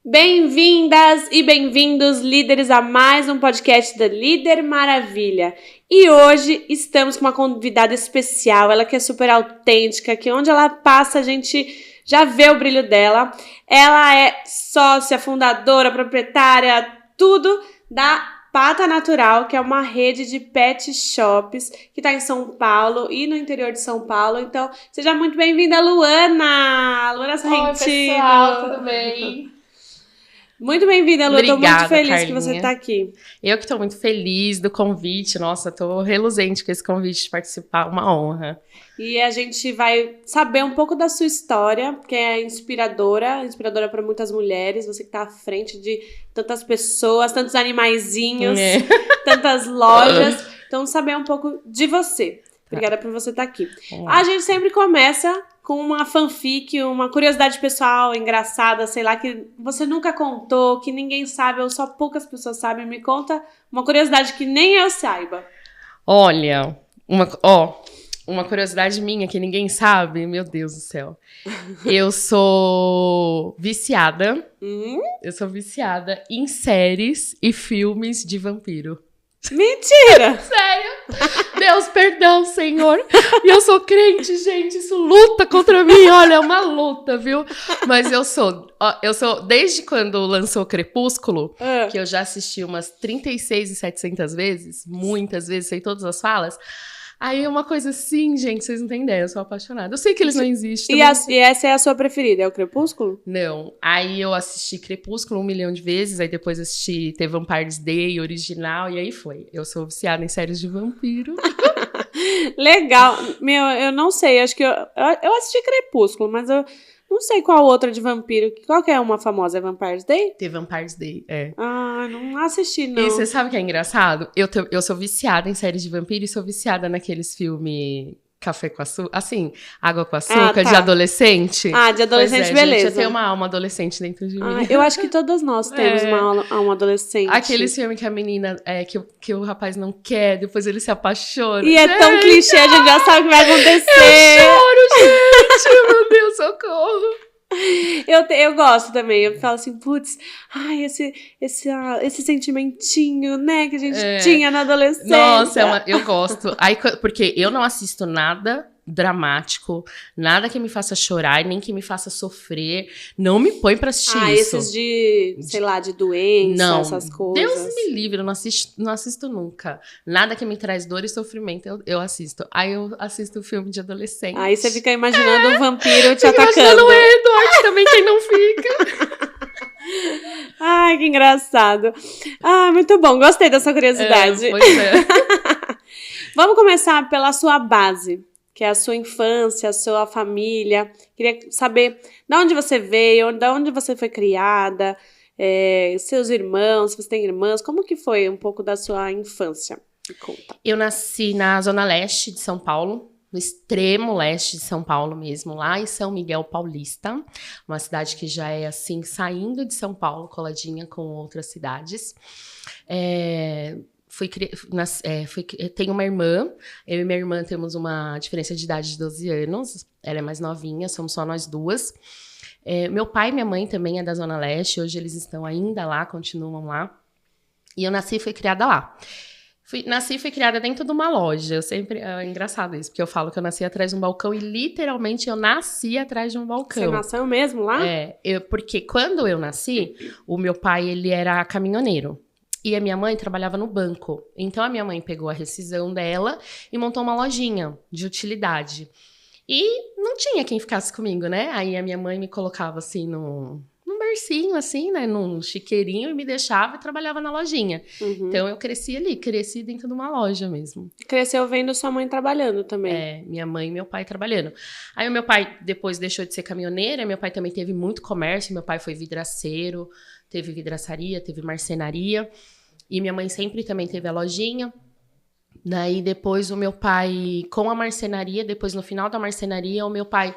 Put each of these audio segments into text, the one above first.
Bem-vindas e bem-vindos, líderes, a mais um podcast da Líder Maravilha. E hoje estamos com uma convidada especial, ela que é super autêntica, que onde ela passa a gente já vê o brilho dela. Ela é sócia, fundadora, proprietária, tudo da Pata Natural, que é uma rede de pet shops que está em São Paulo e no interior de São Paulo. Então, seja muito bem-vinda, Luana! Luana Sorrentino! Oi, pessoal, tudo bem? Muito bem-vinda, Lu. Obrigada, eu tô muito feliz Carlinha. que você tá aqui. Eu que tô muito feliz do convite. Nossa, tô reluzente com esse convite de participar. Uma honra. E a gente vai saber um pouco da sua história, que é inspiradora para muitas mulheres. Você que tá à frente de tantas pessoas, tantos animaizinhos, tantas lojas. Então, saber um pouco de você. Obrigada por você estar aqui. A gente sempre começa com uma fanfic, uma curiosidade pessoal engraçada, sei lá, que você nunca contou, que ninguém sabe, ou só poucas pessoas sabem. Me conta uma curiosidade que nem eu saiba. Olha, uma curiosidade minha que ninguém sabe, meu Deus do céu. Eu sou viciada. Eu sou viciada em séries e filmes de vampiro. Mentira! Sério? Deus, perdão, Senhor. E eu sou crente, gente. Isso luta contra mim. Olha, é uma luta, viu? Mas eu sou, desde quando lançou Crepúsculo, que eu já assisti umas 36.700 vezes, muitas vezes, sei todas as falas. Aí é uma coisa assim, gente, vocês não têm ideia, eu sou apaixonada. Eu sei que eles não existem. E essa é a sua preferida, é o Crepúsculo? Não. Aí eu assisti Crepúsculo 1 milhão de vezes, aí depois assisti The Vampire's Day, original, e aí foi. Eu sou viciada em séries de vampiro. Legal. Meu, eu não sei, acho que eu assisti Crepúsculo, mas eu não sei qual outra de vampiro. Qual que é uma famosa? É Vampire's Day? The Vampire's Day, é. Ah, não assisti, não. E você sabe o que é engraçado? Eu sou viciada em séries de vampiro e sou viciada naqueles filmes Café com Açúcar, assim, Água com Açúcar, de adolescente. Ah, de adolescente, beleza. Gente, eu tenho uma alma adolescente dentro de mim. Eu acho que todas nós temos uma alma adolescente. Aqueles filmes que a menina, que o rapaz não quer, depois ele se apaixona. E é tão clichê, a gente já sabe o que vai acontecer. Eu choro, gente, meu Deus, socorro. Eu gosto também, eu falo assim, putz, ai, esse sentimentinho, né, que a gente tinha na adolescência. Nossa, eu gosto. Aí, porque eu não assisto nada dramático, nada que me faça chorar, nem que me faça sofrer. Não me põe pra assistir isso. Esses sei lá, de doença, essas coisas. Deus me livre, eu não assisto nunca. Nada que me traz dor e sofrimento, eu assisto. Aí eu assisto filme de adolescente. Aí você fica imaginando um vampiro te atacando. Imaginando o Edward também, quem não fica. Ai, que engraçado. Ah, muito bom, gostei dessa curiosidade. Pois é. Vamos começar pela sua base, que é a sua infância, a sua família. Queria saber de onde você veio, de onde você foi criada, seus irmãos, se você tem irmãs, como que foi um pouco da sua infância? Me conta. Eu nasci na zona leste de São Paulo, no extremo leste de São Paulo mesmo, lá em São Miguel Paulista, uma cidade que já é assim, saindo de São Paulo, coladinha com outras cidades. Tenho uma irmã, eu e minha irmã temos uma diferença de idade de 12 anos, ela é mais novinha, somos só nós duas. Meu pai e minha mãe também é da Zona Leste, hoje eles estão ainda lá, continuam lá. E eu nasci e fui criada lá. Nasci e fui criada dentro de uma loja, é engraçado isso, porque eu falo que eu nasci atrás de um balcão e literalmente eu nasci atrás de um balcão. Você nasceu mesmo lá? Porque quando eu nasci, o meu pai, ele era caminhoneiro. E a minha mãe trabalhava no banco. Então, a minha mãe pegou a rescisão dela e montou uma lojinha de utilidade. E não tinha quem ficasse comigo, né? Aí, a minha mãe me colocava, assim, num bercinho, assim, né? Num chiqueirinho e me deixava e trabalhava na lojinha. Uhum. Então, eu cresci ali, cresci dentro de uma loja mesmo. Cresceu vendo sua mãe trabalhando também. Minha mãe e meu pai trabalhando. Aí, o meu pai depois deixou de ser caminhoneiro. Meu pai também teve muito comércio. Meu pai foi vidraceiro, teve vidraçaria, teve marcenaria. E minha mãe sempre também teve a lojinha. Daí, depois, o meu pai, com a marcenaria, depois, no final da marcenaria, o meu pai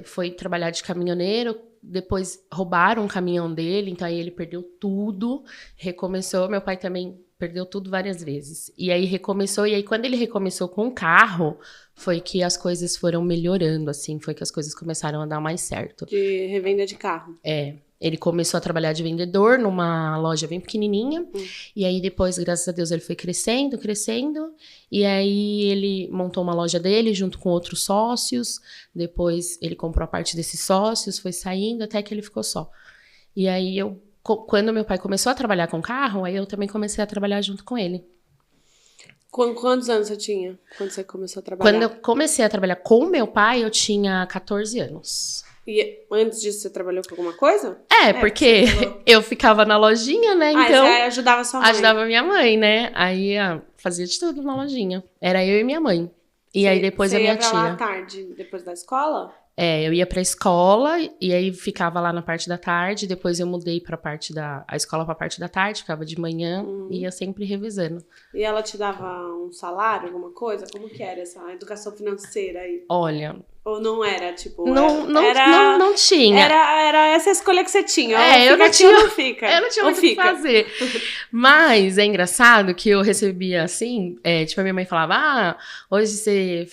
foi trabalhar de caminhoneiro. Depois, roubaram o caminhão dele, então aí ele perdeu tudo, recomeçou. Meu pai também perdeu tudo várias vezes. E aí, recomeçou. E aí, quando ele recomeçou com o carro, foi que as coisas foram melhorando, assim. Foi que as coisas começaram a dar mais certo. De revenda de carro. Ele começou a trabalhar de vendedor numa loja bem pequenininha. E aí depois, graças a Deus, ele foi crescendo, crescendo. E aí ele montou uma loja dele junto com outros sócios. Depois ele comprou a parte desses sócios, foi saindo até que ele ficou só. E aí quando meu pai começou a trabalhar com carro, aí eu também comecei a trabalhar junto com ele. Quantos anos você tinha quando você começou a trabalhar? Quando eu comecei a trabalhar com meu pai, eu tinha 14 anos. E antes disso, você trabalhou com alguma coisa? Porque eu ficava na lojinha, né? Então, você ajudava sua mãe. Ajudava minha mãe, né? Aí fazia de tudo na lojinha. Era eu e minha mãe. E aí depois a minha tia. Você ia pra lá à tarde, depois da escola? Eu ia pra escola e aí ficava lá na parte da tarde. Depois eu mudei a escola pra parte da tarde, ficava de manhã e ia sempre revezando. E ela te dava um salário, alguma coisa? Como que era essa educação financeira aí? Olha... Ou não era, tipo... Não tinha. Era essa a escolha que você tinha. Eu não tinha muito o que fica. fazer. Mas é engraçado que eu recebia assim, tipo, a minha mãe falava, hoje você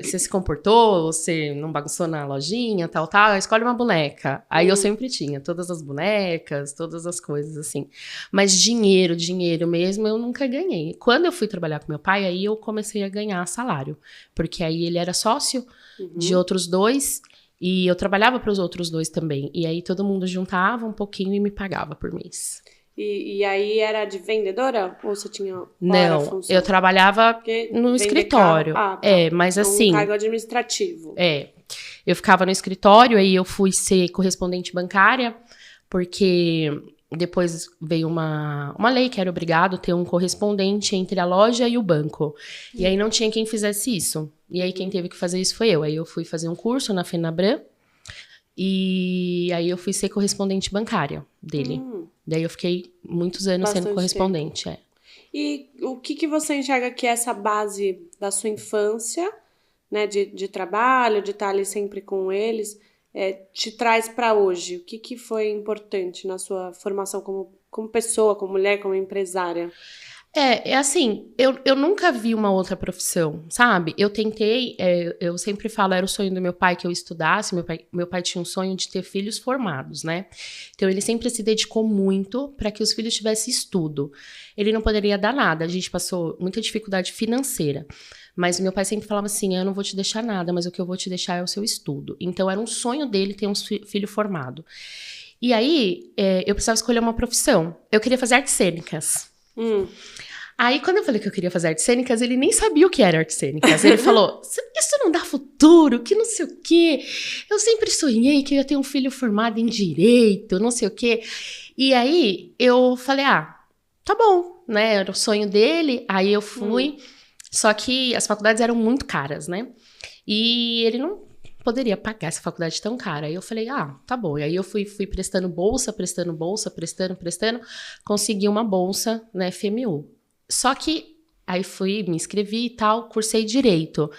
se comportou, você não bagunçou na lojinha, tal, escolhe uma boneca. Aí eu sempre tinha todas as bonecas, todas as coisas assim. Mas dinheiro mesmo, eu nunca ganhei. Quando eu fui trabalhar com meu pai, aí eu comecei a ganhar salário. Porque aí ele era sócio de outros 2, e eu trabalhava para os outros 2 também. E aí todo mundo juntava um pouquinho e me pagava por mês. E aí era de vendedora? Ou você tinha... Não, eu trabalhava no escritório. Tá. Mas assim... Um cargo administrativo. Eu ficava no escritório, aí eu fui ser correspondente bancária, porque... Depois veio uma lei que era obrigado ter um correspondente entre a loja e o banco. E aí não tinha quem fizesse isso. E aí quem teve que fazer isso foi eu. Aí eu fui fazer um curso na Fenabran. E aí eu fui ser correspondente bancária dele. Daí eu fiquei muitos anos sendo correspondente. E o que você enxerga que é essa base da sua infância, né? De trabalho, de estar ali sempre com eles... te traz para hoje? O que foi importante na sua formação como pessoa, como mulher, como empresária? Assim, eu nunca vi uma outra profissão, sabe? Eu tentei, eu sempre falo, era o sonho do meu pai que eu estudasse, meu pai tinha um sonho de ter filhos formados, né? Então ele sempre se dedicou muito para que os filhos tivessem estudo. Ele não poderia dar nada, a gente passou muita dificuldade financeira. Mas meu pai sempre falava assim, eu não vou te deixar nada, mas o que eu vou te deixar é o seu estudo. Então era um sonho dele ter um filho formado. E aí, eu precisava escolher uma profissão. Eu queria fazer artes cênicas. Aí, quando eu falei que eu queria fazer artes cênicas, ele nem sabia o que era artes cênicas. Ele falou, isso não dá futuro, que não sei o quê. Eu sempre sonhei que eu ia ter um filho formado em direito, não sei o quê. E aí, eu falei, tá bom, né? Era o sonho dele. Aí eu fui... Só que as faculdades eram muito caras, né? E ele não poderia pagar essa faculdade tão cara. Aí eu falei, tá bom. E aí eu fui prestando bolsa, prestando. Consegui uma bolsa na FMU. Só que aí me inscrevi e tal, cursei Direito.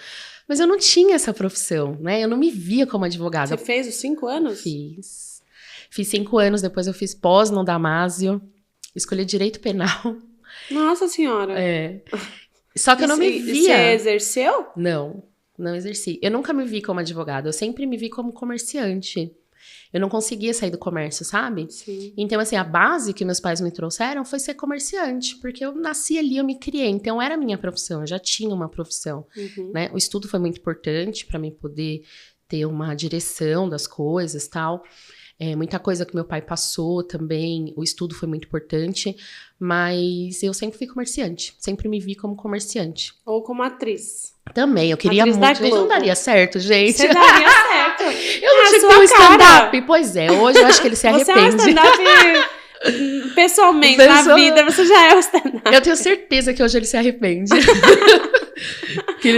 Mas eu não tinha essa profissão, né? Eu não me via como advogada. Você fez os 5 anos? Fiz 5 anos, depois eu fiz pós no Damásio. Escolhi Direito Penal. Nossa Senhora! Só que eu não me via. Você exerceu? Não exerci. Eu nunca me vi como advogada, eu sempre me vi como comerciante. Eu não conseguia sair do comércio, sabe? Sim. Então, assim, a base que meus pais me trouxeram foi ser comerciante, porque eu nasci ali, eu me criei. Então, era a minha profissão, eu já tinha uma profissão, né? O estudo foi muito importante para mim poder ter uma direção das coisas e tal. Muita coisa que meu pai passou também, o estudo foi muito importante, mas eu sempre fui comerciante, sempre me vi como comerciante. Ou como atriz. Também, eu queria muito, mas não daria certo, gente. Você daria certo. Eu não tinha que ter um stand-up. Pois é, hoje eu acho que ele se arrepende. Você é um stand-up pessoalmente, na vida, você já é o stand-up. Eu tenho certeza que hoje ele se arrepende.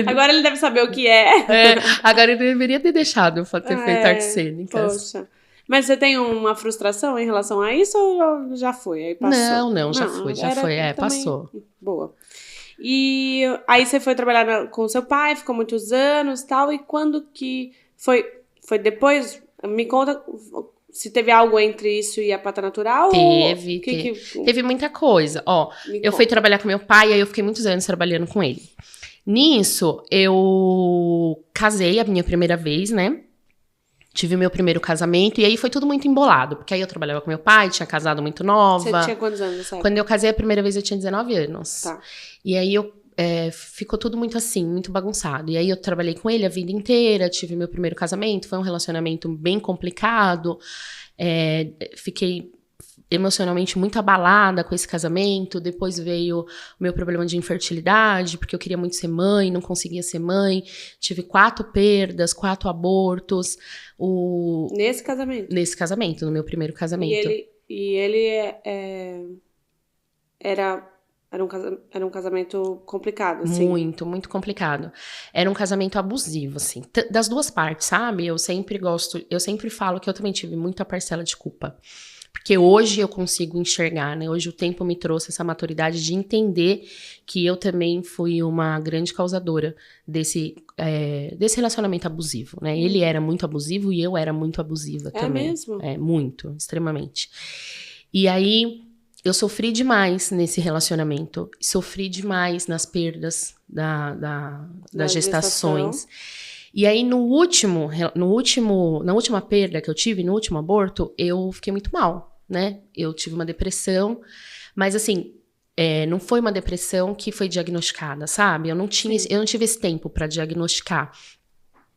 Agora ele deve saber o que é. Agora ele deveria ter deixado eu ter feito artes cênicas. Poxa. Mas você tem uma frustração em relação a isso ou já foi? Aí passou? Não, já foi. Passou. Boa. E aí você foi trabalhar com seu pai, ficou muitos anos e tal, e quando que foi depois? Me conta se teve algo entre isso e a Pata Natural? Teve muita coisa. Eu fui trabalhar com meu pai, aí eu fiquei muitos anos trabalhando com ele. Nisso, eu casei a minha primeira vez, né? Tive o meu primeiro casamento, e aí foi tudo muito embolado, porque aí eu trabalhava com meu pai, tinha casado muito nova. Você tinha quantos anos nessa época? Quando eu casei a primeira vez eu tinha 19 anos. Tá. E aí ficou tudo muito assim, muito bagunçado. E aí eu trabalhei com ele a vida inteira, tive meu primeiro casamento, foi um relacionamento bem complicado. Fiquei emocionalmente muito abalada com esse casamento. Depois veio o meu problema de infertilidade, porque eu queria muito ser mãe, não conseguia ser mãe. Tive 4 perdas, 4 abortos. Nesse casamento? Nesse casamento, no meu primeiro casamento. E ele era um casamento complicado, assim? Muito, muito complicado. Era um casamento abusivo, assim. Das duas partes, sabe? Eu sempre falo que eu também tive muita parcela de culpa. Porque hoje eu consigo enxergar, né? Hoje o tempo me trouxe essa maturidade de entender que eu também fui uma grande causadora desse relacionamento abusivo, né? Ele era muito abusivo e eu era muito abusiva também. É mesmo? Muito, extremamente. E aí, eu sofri demais nesse relacionamento. Sofri demais nas perdas das gestações. E aí, na última perda que eu tive, no último aborto, eu fiquei muito mal, né? Eu tive uma depressão, mas assim, não foi uma depressão que foi diagnosticada, sabe? Eu não tive esse tempo para diagnosticar.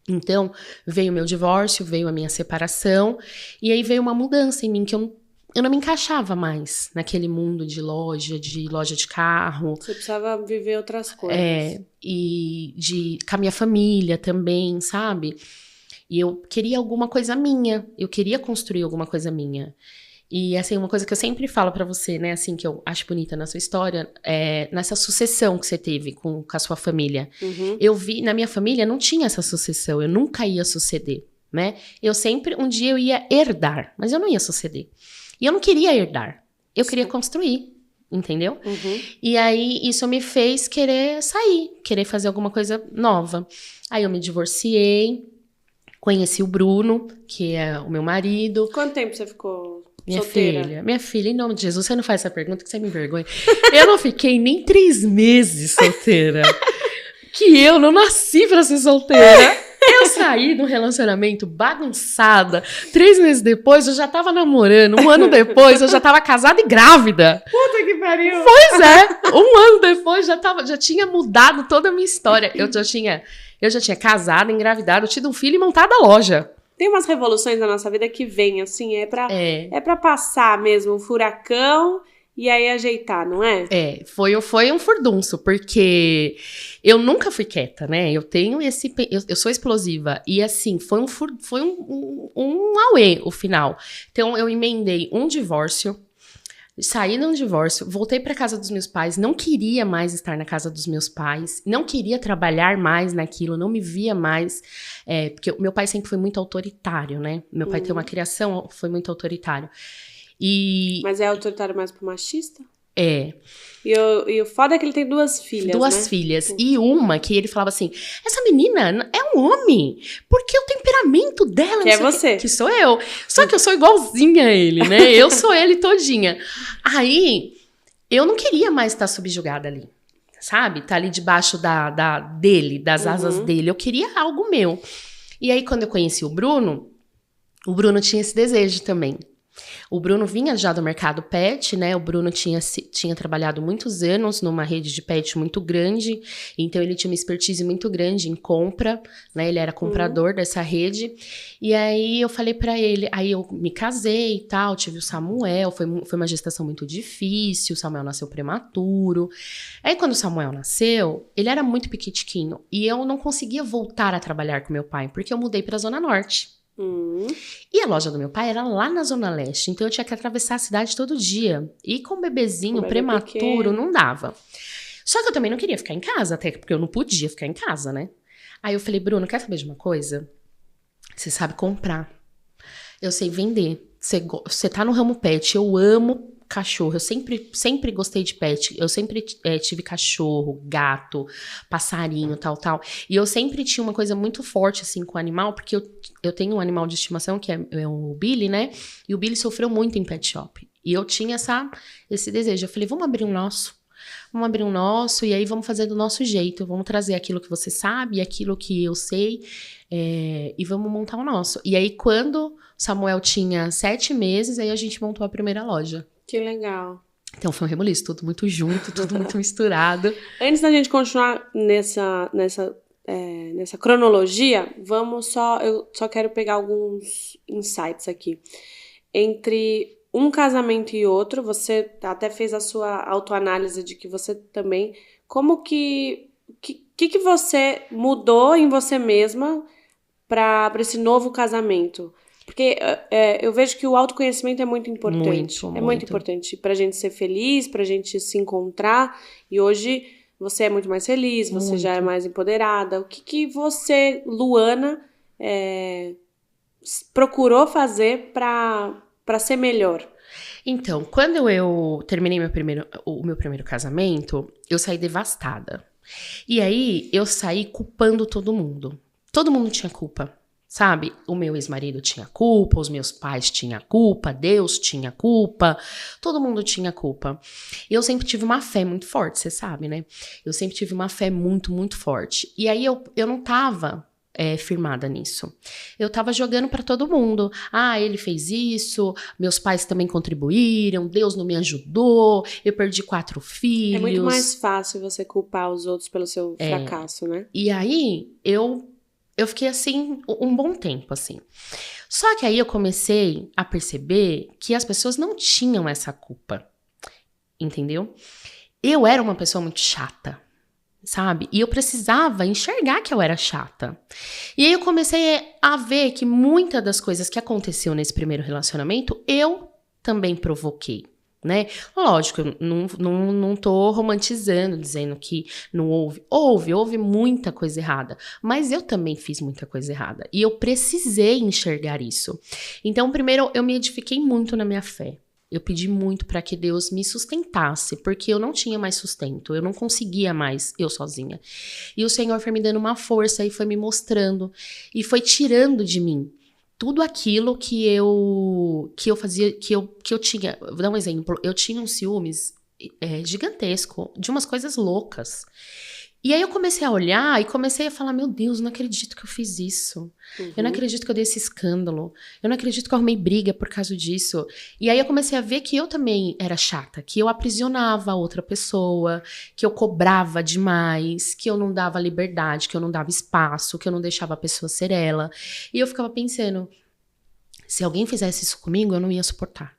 Então, veio o meu divórcio, veio a minha separação, e aí veio uma mudança em mim, que eu não me encaixava mais naquele mundo de loja de carro. Você precisava viver outras coisas. E com a minha família também, sabe? E eu queria alguma coisa minha, eu queria construir alguma coisa minha. E, assim, uma coisa que eu sempre falo pra você, né, assim, que eu acho bonita na sua história, nessa sucessão que você teve com a sua família. Uhum. Eu vi, na minha família não tinha essa sucessão, eu nunca ia suceder, né? Um dia eu ia herdar, mas eu não ia suceder. E eu não queria herdar, eu queria construir, entendeu? Uhum. E aí, isso me fez querer sair, querer fazer alguma coisa nova. Aí eu me divorciei, conheci o Bruno, que é o meu marido. Quanto tempo você ficou solteira? Minha filha, em nome de Jesus, você não faz essa pergunta que você me envergonha. Eu não fiquei nem 3 meses solteira, que eu não nasci pra ser solteira. Eu saí de um relacionamento bagunçada. 3 meses depois, eu já tava namorando. 1 ano depois, eu já tava casada e grávida. Puta que pariu! Pois é. 1 ano depois, já tinha mudado toda a minha história. Eu já tinha casado, engravidado, tido um filho e montado a loja. Tem umas revoluções na nossa vida que vêm, assim, é pra passar mesmo um furacão e aí ajeitar, não é? Foi um furdunço, porque eu nunca fui quieta, né? Eu tenho eu sou explosiva. E assim, foi um auê o final. Então, eu emendei um divórcio, saí de um divórcio, voltei pra casa dos meus pais, não queria mais estar na casa dos meus pais, não queria trabalhar mais naquilo, não me via mais, porque o meu pai sempre foi muito autoritário, né? Meu pai tem uma criação, foi muito autoritário. Mas é autoritário mais pro machista? É. E o foda é que ele tem 2 filhas, Duas filhas. E uma que ele falava assim, essa menina é um homem, porque o temperamento dela... Que é você. Que sou eu. Só que eu sou igualzinha a ele, né? Eu sou ele todinha. Aí, eu não queria mais estar subjugada ali, sabe? Tá ali debaixo das asas dele. Eu queria algo meu. E aí, quando eu conheci o Bruno tinha esse desejo também. O Bruno vinha já do mercado pet, né? O Bruno tinha trabalhado muitos anos numa rede de pet muito grande, então ele tinha uma expertise muito grande em compra, né? Ele era comprador dessa rede. E aí eu falei pra ele, aí eu me casei e tal, tive o Samuel, foi uma gestação muito difícil, o Samuel nasceu prematuro. Aí quando o Samuel nasceu, ele era muito piquitiquinho e eu não conseguia voltar a trabalhar com meu pai, porque eu mudei pra Zona Norte. E a loja do meu pai era lá na Zona Leste, então eu tinha que atravessar a cidade todo dia. E com o bebezinho prematuro, não dava. Só que eu também não queria ficar em casa, até porque eu não podia ficar em casa, né? Aí eu falei, Bruno, quer saber de uma coisa? Você sabe comprar. Eu sei vender. Você tá no ramo pet, eu amo cachorro, eu sempre gostei de pet, eu sempre tive cachorro, gato, passarinho, tal. E eu sempre tinha uma coisa muito forte, assim, com o animal, porque eu tenho um animal de estimação, que é o Billy, né? E o Billy sofreu muito em pet shop. E eu tinha esse desejo. Eu falei, vamos abrir um nosso. vamos abrir um nosso, e aí vamos fazer do nosso jeito, vamos trazer aquilo que você sabe, aquilo que eu sei, e vamos montar o nosso. E aí, quando Samuel tinha 7 meses, aí a gente montou a primeira loja. Que legal. Então foi um rebuliço, tudo muito junto, tudo muito misturado. Antes da gente continuar nessa cronologia, eu só quero pegar alguns insights aqui. Entre um casamento e outro, você até fez a sua autoanálise de que você também... Como que você mudou em você mesma para esse novo casamento? Porque eu vejo que o autoconhecimento é muito importante. É muito importante pra gente ser feliz, pra gente se encontrar. E hoje você é muito mais feliz, você já é mais empoderada. O que você, Luana, procurou fazer pra ser melhor? Então, quando eu terminei o meu primeiro casamento, eu saí devastada. E aí, eu saí culpando todo mundo. Todo mundo tinha culpa. Sabe, o meu ex-marido tinha culpa, os meus pais tinham culpa, Deus tinha culpa, todo mundo tinha culpa. E eu sempre tive uma fé muito forte, você sabe, né? Eu sempre tive uma fé muito, muito forte. E aí eu não tava firmada nisso. Eu tava jogando pra todo mundo. Ah, ele fez isso, meus pais também contribuíram, Deus não me ajudou, eu perdi 4 filhos. É muito mais fácil você culpar os outros pelo seu fracasso, né? E aí eu fiquei assim um bom tempo, assim. Só que aí eu comecei a perceber que as pessoas não tinham essa culpa, entendeu? Eu era uma pessoa muito chata, sabe? E eu precisava enxergar que eu era chata. E aí eu comecei a ver que muitas das coisas que aconteciam nesse primeiro relacionamento, eu também provoquei. Né? Lógico, eu não tô romantizando, dizendo que não houve muita coisa errada, mas eu também fiz muita coisa errada, e eu precisei enxergar isso. Então, primeiro, eu me edifiquei muito na minha fé, eu pedi muito para que Deus me sustentasse, porque eu não tinha mais sustento, eu não conseguia mais eu sozinha, e o Senhor foi me dando uma força, e foi me mostrando, e foi tirando de mim tudo aquilo que eu fazia, que eu tinha. Vou dar um exemplo. Eu tinha um ciúmes gigantesco de umas coisas loucas. E aí eu comecei a olhar e comecei a falar, meu Deus, não acredito que eu fiz isso. Eu não acredito que eu dei esse escândalo. Eu não acredito que eu arrumei briga por causa disso. E aí eu comecei a ver que eu também era chata, que eu aprisionava a outra pessoa, que eu cobrava demais, que eu não dava liberdade, que eu não dava espaço, que eu não deixava a pessoa ser ela. E eu ficava pensando, se alguém fizesse isso comigo, eu não ia suportar.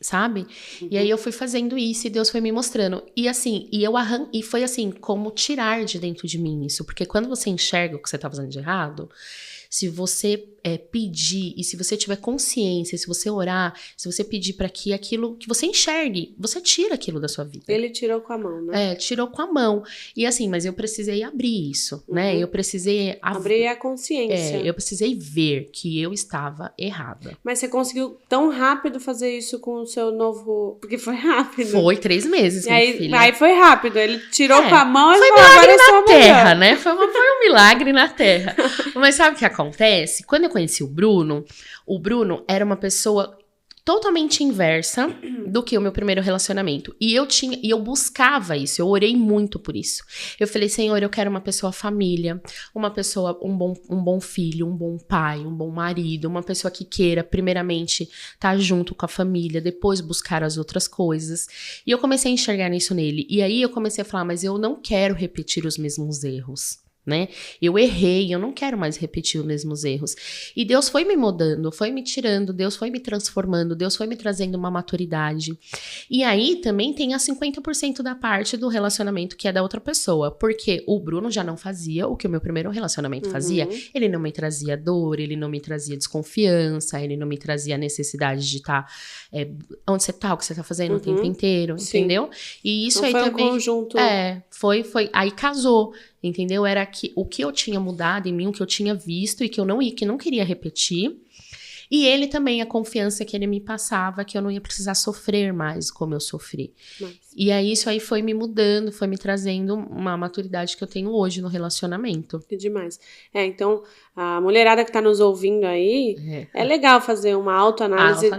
Sabe? E aí eu fui fazendo isso e Deus foi me mostrando. E assim, e foi assim, como tirar de dentro de mim isso. Porque quando você enxerga o que você tá fazendo de errado, se você pedir, e se você tiver consciência, se você orar, se você pedir para que aquilo que você enxergue, você tira aquilo da sua vida. Ele tirou com a mão, né? Tirou com a mão. E assim, mas eu precisei abrir isso, né? Eu precisei... abrir a consciência. Eu precisei ver que eu estava errada. Mas você conseguiu tão rápido fazer isso com o seu novo... Porque foi rápido. Foi 3 meses, minha filha. Aí foi rápido. Ele tirou com a mão e foi falou, milagre agora na terra, né? Foi um milagre na terra. Mas sabe o que acontece? Quando eu conheci o Bruno era uma pessoa totalmente inversa do que o meu primeiro relacionamento. E eu buscava isso, eu orei muito por isso. Eu falei, Senhor, eu quero uma pessoa família, uma pessoa, um bom filho, um bom pai, um bom marido, uma pessoa que queira, primeiramente, estar junto com a família, depois buscar as outras coisas. E eu comecei a enxergar isso nele. E aí eu comecei a falar, mas eu não quero repetir os mesmos erros. Né? Eu errei, eu não quero mais repetir os mesmos erros. E Deus foi me mudando, foi me tirando, Deus foi me transformando, Deus foi me trazendo uma maturidade. E aí também tem a 50% da parte do relacionamento que é da outra pessoa, porque o Bruno já não fazia o que o meu primeiro relacionamento fazia. Ele não me trazia dor, ele não me trazia desconfiança, ele não me trazia a necessidade de estar onde você tá, o que você tá fazendo o tempo inteiro, entendeu? E isso então aí foi também... um conjunto... foi. Aí casou. Entendeu? Era que o que eu tinha mudado em mim, o que eu tinha visto e que eu não queria repetir. E ele também, a confiança que ele me passava, que eu não ia precisar sofrer mais como eu sofri. E aí isso aí foi me mudando, foi me trazendo uma maturidade que eu tenho hoje no relacionamento. Que demais. Então, a mulherada que tá nos ouvindo aí, é legal fazer uma autoanálise.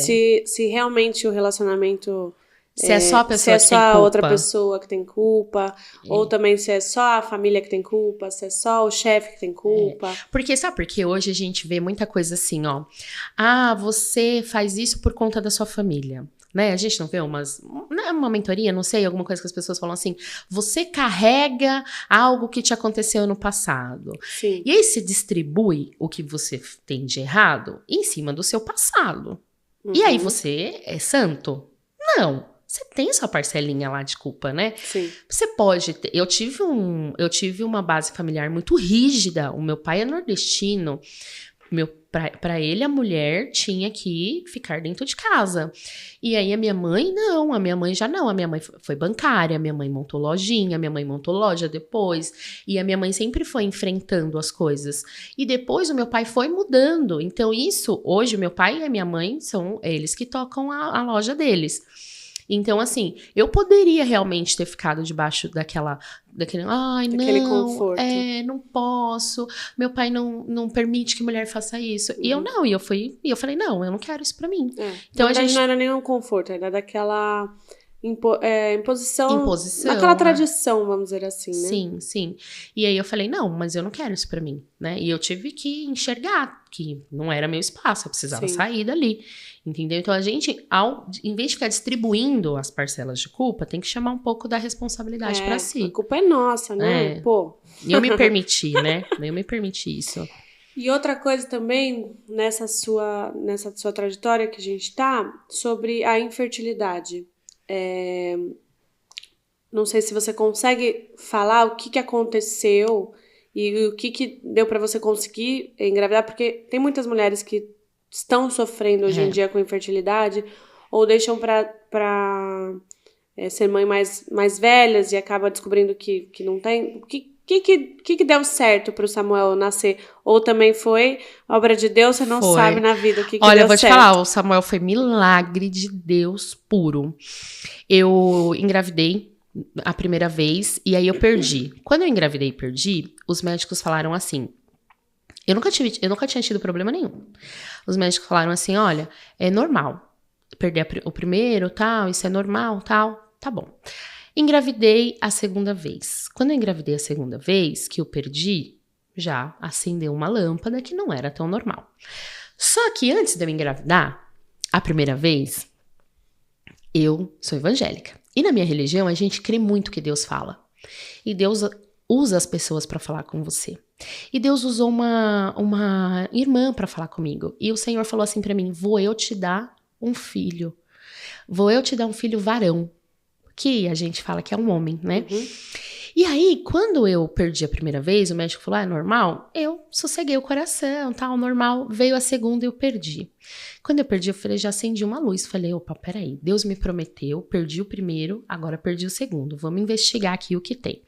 Se se realmente o relacionamento Se é só a pessoa se é que só tem a culpa. outra pessoa que tem culpa, ou também se é só a família que tem culpa, se é só o chefe que tem culpa. Porque sabe por quê? Hoje a gente vê muita coisa assim, ó. Ah, você faz isso por conta da sua família. Né? A gente não vê uma mentoria, não sei, alguma coisa que as pessoas falam assim, você carrega algo que te aconteceu no passado. Sim. E aí se distribui o que você tem de errado em cima do seu passado. E aí você é santo? Não. Você tem sua parcelinha lá de culpa, né? Sim. Você pode ter. Eu tive uma base familiar muito rígida. O meu pai é nordestino. Para ele, a mulher tinha que ficar dentro de casa. E aí, a minha mãe, não. A minha mãe já não. A minha mãe foi bancária, a minha mãe montou lojinha, a minha mãe montou loja depois. E a minha mãe sempre foi enfrentando as coisas. E depois, o meu pai foi mudando. Então, hoje, o meu pai e a minha mãe, são eles que tocam a loja deles. Então, assim, eu poderia realmente ter ficado debaixo daquele Daquele conforto. não posso, meu pai não permite que mulher faça isso. E eu falei, não, eu não quero isso pra mim. Então, na verdade, não era nenhum conforto, era daquela imposição, daquela tradição, vamos dizer assim, né? Sim, sim. E aí eu falei, não, mas eu não quero isso pra mim, né? E eu tive que enxergar que não era meu espaço, eu precisava sair dali, entendeu? Então a gente, em vez de ficar distribuindo as parcelas de culpa, tem que chamar um pouco da responsabilidade pra si. A culpa é nossa, né? Pô. E eu me permiti, né? Eu me permiti isso. E outra coisa também, nessa sua trajetória que a gente tá, sobre a infertilidade. Não sei se você consegue falar o que aconteceu e o que deu pra você conseguir engravidar, porque tem muitas mulheres que estão sofrendo hoje em dia com infertilidade ou deixam pra ser mãe mais velhas e acaba descobrindo que não tem. O que deu certo pro Samuel nascer? Ou também foi obra de Deus, você não sabe na vida o que Olha, deu eu vou certo. te falar, o Samuel foi milagre de Deus puro. Eu engravidei a primeira vez e aí eu perdi. Quando eu engravidei e perdi, os médicos falaram assim, eu nunca tinha tido problema nenhum. Os médicos falaram assim, olha, é normal perder o primeiro, tal, isso é normal, tal, tá bom. Engravidei a segunda vez. Quando eu engravidei a segunda vez, que eu perdi, já acendeu uma lâmpada que não era tão normal. Só que antes de eu engravidar, a primeira vez, eu sou evangélica. E na minha religião, a gente crê muito que Deus fala. E Deus usa as pessoas para falar com você. E Deus usou uma irmã para falar comigo. E o Senhor falou assim para mim, vou eu te dar um filho. Vou eu te dar um filho varão. Que a gente fala que é um homem, né? E aí, quando eu perdi a primeira vez, o médico falou, é normal? Eu sosseguei o coração, tal, normal. Veio a segunda e eu perdi. Quando eu perdi, eu falei, já acendi uma luz. Falei, opa, peraí, Deus me prometeu, perdi o primeiro, agora perdi o segundo. Vamos investigar aqui o que tem.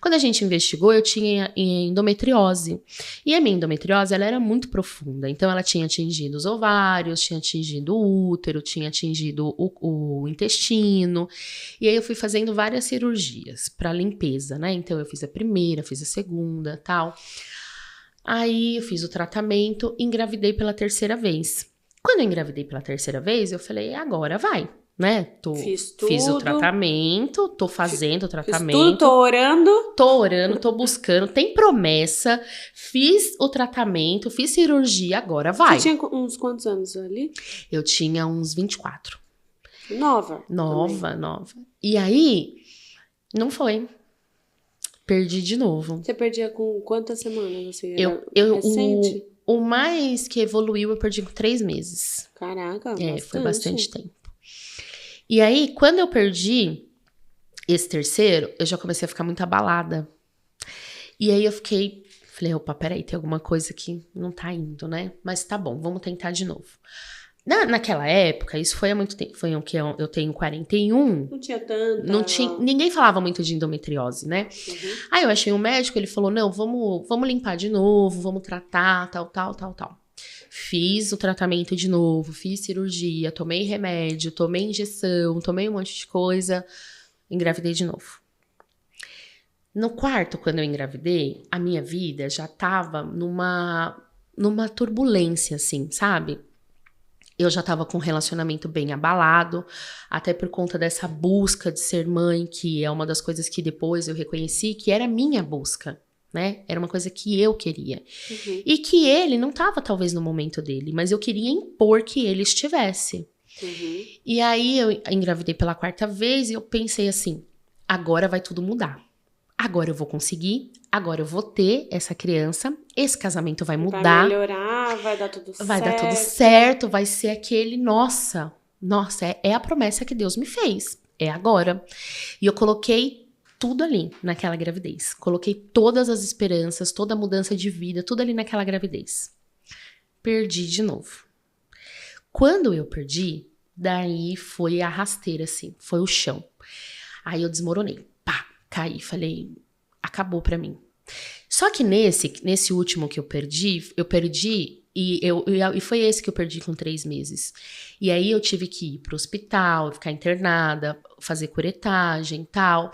Quando a gente investigou, eu tinha endometriose. E a minha endometriose, ela era muito profunda. Então, ela tinha atingido os ovários, tinha atingido o útero, tinha atingido o intestino. E aí, eu fui fazendo várias cirurgias para limpeza, né? Então, eu fiz a primeira, fiz a segunda, tal. Aí, eu fiz o tratamento, engravidei pela terceira vez. Quando eu engravidei pela terceira vez, eu falei, agora vai, né? Fiz o tratamento, tô fazendo o tratamento. Fiz tudo, tô orando. Tô orando, tô buscando, tem promessa. Fiz o tratamento, fiz cirurgia, agora vai. Você tinha uns quantos anos ali? Eu tinha uns 24. Nova. E aí, não foi. Perdi de novo. Você perdia com quantas semanas, assim? Recente? O mais que evoluiu, eu perdi com 3 meses. Caraca, foi bastante tempo. E aí, quando eu perdi esse terceiro, eu já comecei a ficar muito abalada. E aí, falei, opa, peraí, tem alguma coisa que não tá indo, né? Mas tá bom, vamos tentar de novo. Naquela época, isso foi há muito tempo, foi o que eu tenho 41. Não tinha tanta... Ninguém falava muito de endometriose, né? Aí eu achei um médico, ele falou, não, vamos limpar de novo, vamos tratar, tal. Fiz o tratamento de novo, fiz cirurgia, tomei remédio, tomei injeção, tomei um monte de coisa, engravidei de novo. No quarto, quando eu engravidei, a minha vida já tava numa turbulência, assim, sabe? Eu já estava com um relacionamento bem abalado, até por conta dessa busca de ser mãe, que é uma das coisas que depois eu reconheci que era minha busca, né? Era uma coisa que eu queria. Uhum. E que ele não estava talvez no momento dele, mas eu queria impor que ele estivesse. Uhum. E aí eu engravidei pela 4ª vez e eu pensei assim, agora vai tudo mudar. Agora eu vou conseguir, agora eu vou ter essa criança, esse casamento vai mudar. Vai melhorar, vai dar tudo certo. Vai dar tudo certo, vai ser aquele, nossa, é a promessa que Deus me fez, é agora. E eu coloquei tudo ali naquela gravidez, coloquei todas as esperanças, toda a mudança de vida, tudo ali naquela gravidez. Perdi de novo. Quando eu perdi, daí foi a rasteira, assim, foi o chão. Aí eu desmoronei, pá, caí, falei, acabou pra mim. Só que nesse último que eu perdi e foi esse que eu perdi com 3 meses. E aí eu tive que ir pro hospital, ficar internada, fazer curetagem e tal.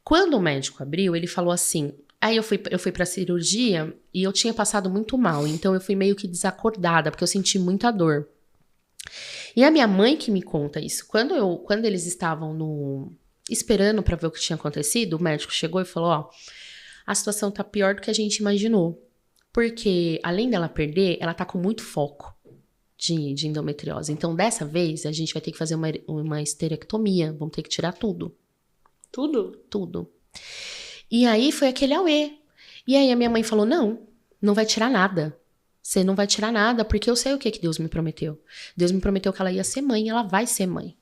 Quando o médico abriu, ele falou assim, aí eu fui pra cirurgia e eu tinha passado muito mal, então eu fui meio que desacordada, porque eu senti muita dor. E a minha mãe que me conta isso, quando eles estavam esperando pra ver o que tinha acontecido, o médico chegou e falou, ó, a situação tá pior do que a gente imaginou. Porque, além dela perder, ela tá com muito foco de endometriose. Então, dessa vez, a gente vai ter que fazer uma esterectomia. Vamos ter que tirar tudo. Tudo? Tudo. E aí, foi aquele auê. E aí, a minha mãe falou, não vai tirar nada. Você não vai tirar nada, porque eu sei o que Deus me prometeu. Deus me prometeu que ela ia ser mãe, ela vai ser mãe.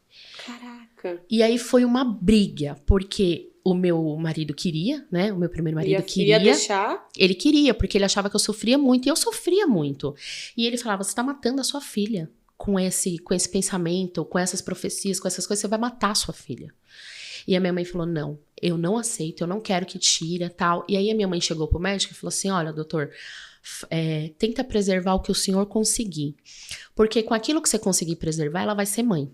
Caraca. E aí, foi uma briga, porque o meu marido queria, né? O meu primeiro marido queria. Deixar? Ele queria, porque ele achava que eu sofria muito. E eu sofria muito. E ele falava, você tá matando a sua filha. Com esse pensamento, com essas profecias, com essas coisas, você vai matar a sua filha. E a minha mãe falou, não, eu não aceito, eu não quero que tira, tal. E aí a minha mãe chegou pro médico e falou assim, olha, doutor, tenta preservar o que o senhor conseguir. Porque com aquilo que você conseguir preservar, ela vai ser mãe.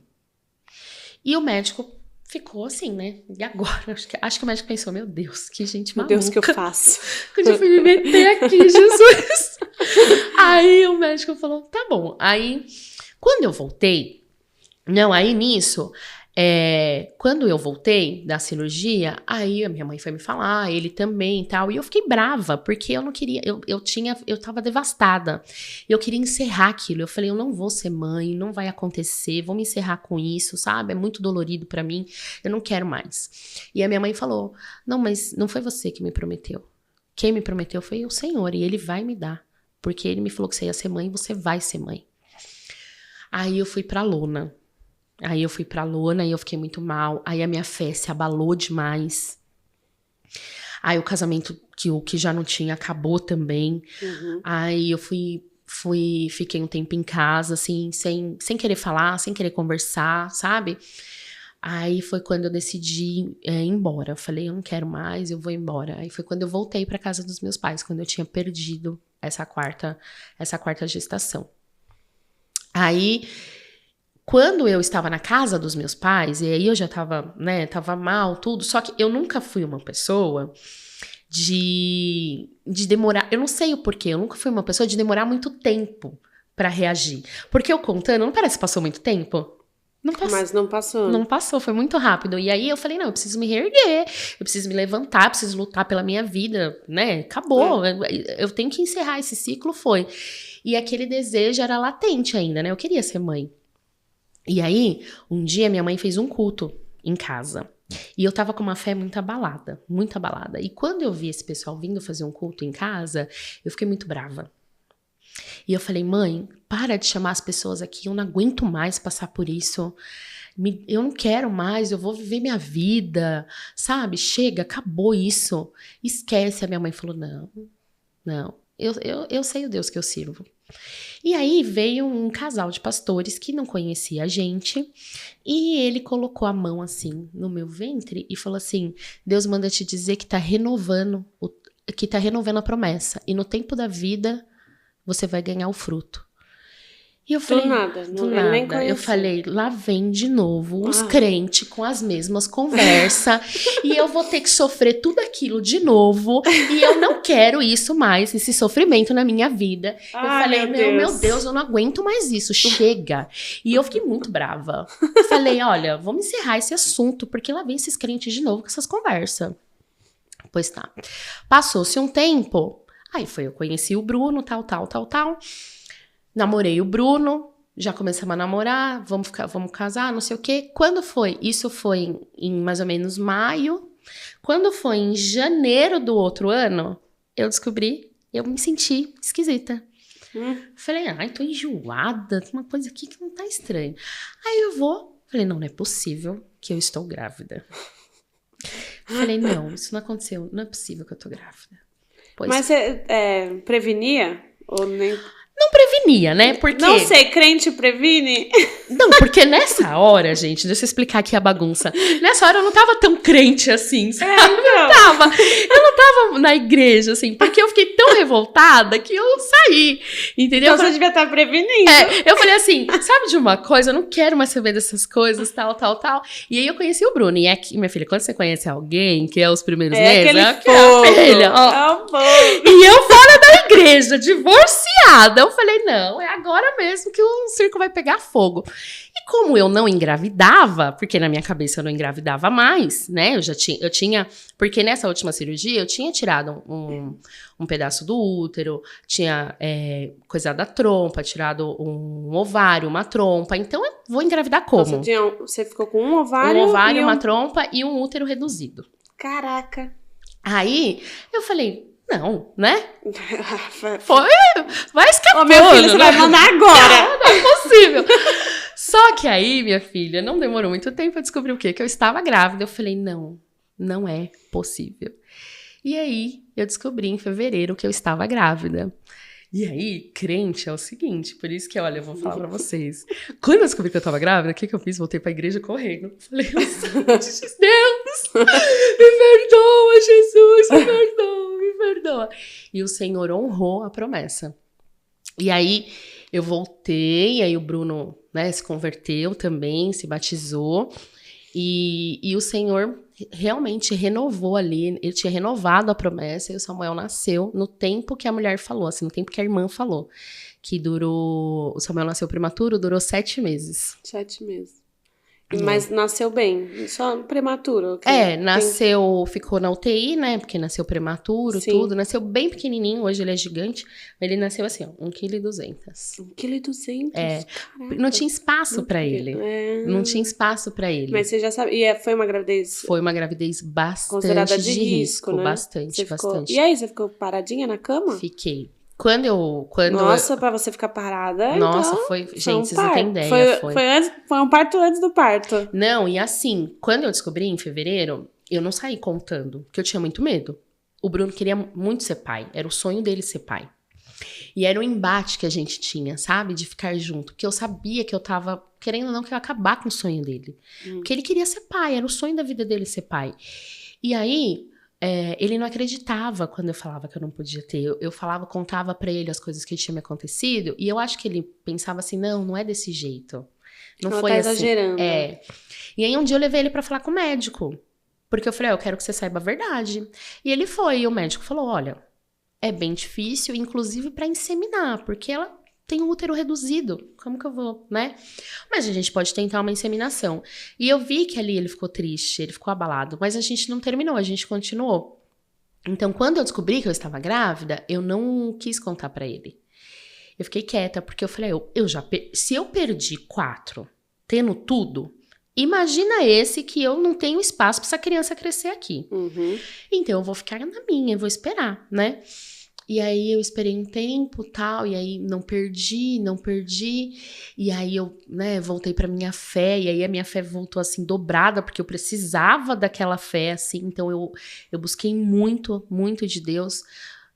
E o médico ficou assim, né? E agora? Acho que o médico pensou, meu Deus, que gente maluca. Meu Deus, o que eu faço? Onde eu fui me meter aqui, Jesus? Aí o médico falou, tá bom. Aí, quando eu voltei, aí nisso, quando eu voltei da cirurgia, aí a minha mãe foi me falar, ele também e tal, e eu fiquei brava, porque eu não queria, eu tava devastada, eu queria encerrar aquilo, eu falei, eu não vou ser mãe, não vai acontecer, vou me encerrar com isso, sabe, é muito dolorido pra mim, eu não quero mais. E a minha mãe falou, não, mas não foi você que me prometeu, quem me prometeu foi o Senhor, e Ele vai me dar, porque Ele me falou que você ia ser mãe, você vai ser mãe. Aí eu fui pra lona. Aí eu fui pra lona e eu fiquei muito mal. Aí a minha fé se abalou demais. Aí o casamento que já não tinha acabou também. Uhum. Aí eu fiquei um tempo em casa, assim, sem querer falar, sem querer conversar, sabe? Aí foi quando eu decidi ir embora. Eu falei, eu não quero mais, eu vou embora. Aí foi quando eu voltei pra casa dos meus pais, quando eu tinha perdido essa quarta gestação. Aí, quando eu estava na casa dos meus pais, e aí eu já tava, né, tava mal, tudo, só que eu nunca fui uma pessoa de demorar, eu não sei o porquê, eu nunca fui uma pessoa de demorar muito tempo pra reagir. Porque eu contando, não parece que passou muito tempo? Não passou. Mas não passou. Não passou, foi muito rápido. E aí eu falei, não, eu preciso me reerguer, eu preciso me levantar, eu preciso lutar pela minha vida, né? Acabou, eu tenho que encerrar esse ciclo, foi. E aquele desejo era latente ainda, né? Eu queria ser mãe. E aí, um dia minha mãe fez um culto em casa. E eu tava com uma fé muito abalada, muito abalada. E quando eu vi esse pessoal vindo fazer um culto em casa, eu fiquei muito brava. E eu falei, mãe, para de chamar as pessoas aqui, eu não aguento mais passar por isso. Eu não quero mais, eu vou viver minha vida, sabe? Chega, acabou isso. Esquece. A minha mãe falou, não, eu sei o Deus que eu sirvo. E aí veio um casal de pastores que não conhecia a gente e ele colocou a mão assim no meu ventre e falou assim, Deus manda te dizer que tá renovando a promessa e no tempo da vida você vai ganhar o fruto. E eu falei, nada, do ele nada. nem conhecia. Eu falei, lá vem de novo os crentes com as mesmas conversas. E eu vou ter que sofrer tudo aquilo de novo. E eu não quero isso mais, esse sofrimento na minha vida. Eu falei, meu Deus, eu não aguento mais isso, chega. E eu fiquei muito brava. Falei, olha, vamos encerrar esse assunto, porque lá vem esses crentes de novo com essas conversas. Pois tá. Passou-se um tempo, aí eu conheci o Bruno, tal. Namorei o Bruno, já começamos a namorar, vamos casar, não sei o quê. Quando foi? Isso foi em mais ou menos maio. Quando foi em janeiro do outro ano, eu me senti esquisita. Falei, tô enjoada, tem uma coisa aqui que não tá estranha. Aí falei, não é possível que eu estou grávida. Falei, não, isso não aconteceu, não é possível que eu tô grávida. Mas você prevenia? Ou nem... Não prevenia, né? Porque... Não sei, crente previne? Não, porque nessa hora, gente, deixa eu explicar aqui a bagunça. Nessa hora eu não tava tão crente assim, sabe? Eu não tava na igreja, assim, porque eu fiquei tão revoltada que eu saí, entendeu? Então você devia estar prevenindo. Eu falei assim, sabe de uma coisa? Eu não quero mais saber dessas coisas, tal. E aí eu conheci o Bruno. E aqui, minha filha, quando você conhece alguém, que é os primeiros meses, filha, ó. E eu fora da igreja, divorciada. Eu falei, não, é agora mesmo que o circo vai pegar fogo. E como eu não engravidava, porque na minha cabeça eu não engravidava mais, né? Eu tinha, porque nessa última cirurgia eu tinha tirado um pedaço do útero, tinha coisado a trompa, tirado um ovário, uma trompa. Então eu vou engravidar como? Você ficou com um ovário? Uma trompa e um útero reduzido. Caraca. Aí eu falei, não, né? Vai escapando. Ô, meu filho, você vai mandar agora. Não é possível. Só que aí, minha filha, não demorou muito tempo, eu descobri o quê? Que eu estava grávida. Eu falei, não é possível. E aí, eu descobri em fevereiro que eu estava grávida. E aí, crente é o seguinte, por isso que, olha, eu vou falar pra vocês. Quando eu descobri que eu tava grávida, o que eu fiz? Voltei pra igreja correndo. Falei, Deus, me perdoa, Jesus, me perdoa. E o Senhor honrou a promessa. E aí, eu voltei, aí o Bruno, né, se converteu também, se batizou. E o Senhor realmente renovou ali, ele tinha renovado a promessa e o Samuel nasceu no tempo que a mulher falou, assim, no tempo que a irmã falou, que o Samuel nasceu prematuro, durou 7 meses. 7 meses. Mas nasceu bem, só prematuro. Ficou na UTI, né, porque nasceu prematuro, sim, tudo, nasceu bem pequenininho, hoje ele é gigante, mas ele nasceu assim, ó, 1,2 kg. 1,2 kg? Não tinha espaço pra ele, não tinha espaço pra ele. Mas você já sabe, e foi uma gravidez? Foi uma gravidez bastante considerada de risco, né? Bastante. E aí, você ficou paradinha na cama? Fiquei. Nossa, pra você ficar parada. Nossa, então, gente, vocês não têm ideia. Foi um parto antes do parto. Não, e assim, quando eu descobri em fevereiro, eu não saí contando, porque eu tinha muito medo. O Bruno queria muito ser pai, era o sonho dele ser pai. E era um embate que a gente tinha, sabe? De ficar junto, porque eu sabia que eu tava, querendo ou não, que eu ia acabar com o sonho dele. Porque ele queria ser pai, era o sonho da vida dele ser pai. E aí... ele não acreditava quando eu falava que eu não podia ter. Eu contava pra ele as coisas que tinham me acontecido, e eu acho que ele pensava assim, não é desse jeito. Não ela foi tá assim. Exagerando. E aí um dia eu levei ele pra falar com o médico, porque eu falei, eu quero que você saiba a verdade. E ele foi, e o médico falou, olha, é bem difícil, inclusive pra inseminar, porque ela tem um útero reduzido, como que eu vou, né? Mas a gente pode tentar uma inseminação. E eu vi que ali ele ficou triste, ele ficou abalado, mas a gente não terminou, a gente continuou. Então, quando eu descobri que eu estava grávida, eu não quis contar pra ele. Eu fiquei quieta, porque eu falei, se eu perdi 4, tendo tudo, imagina esse que eu não tenho espaço pra essa criança crescer aqui. Então, eu vou ficar na minha, eu vou esperar, né? E aí eu esperei um tempo, tal, e aí não perdi, e aí eu, né, voltei pra minha fé, e aí a minha fé voltou, assim, dobrada, porque eu precisava daquela fé, assim, então eu busquei muito, muito de Deus,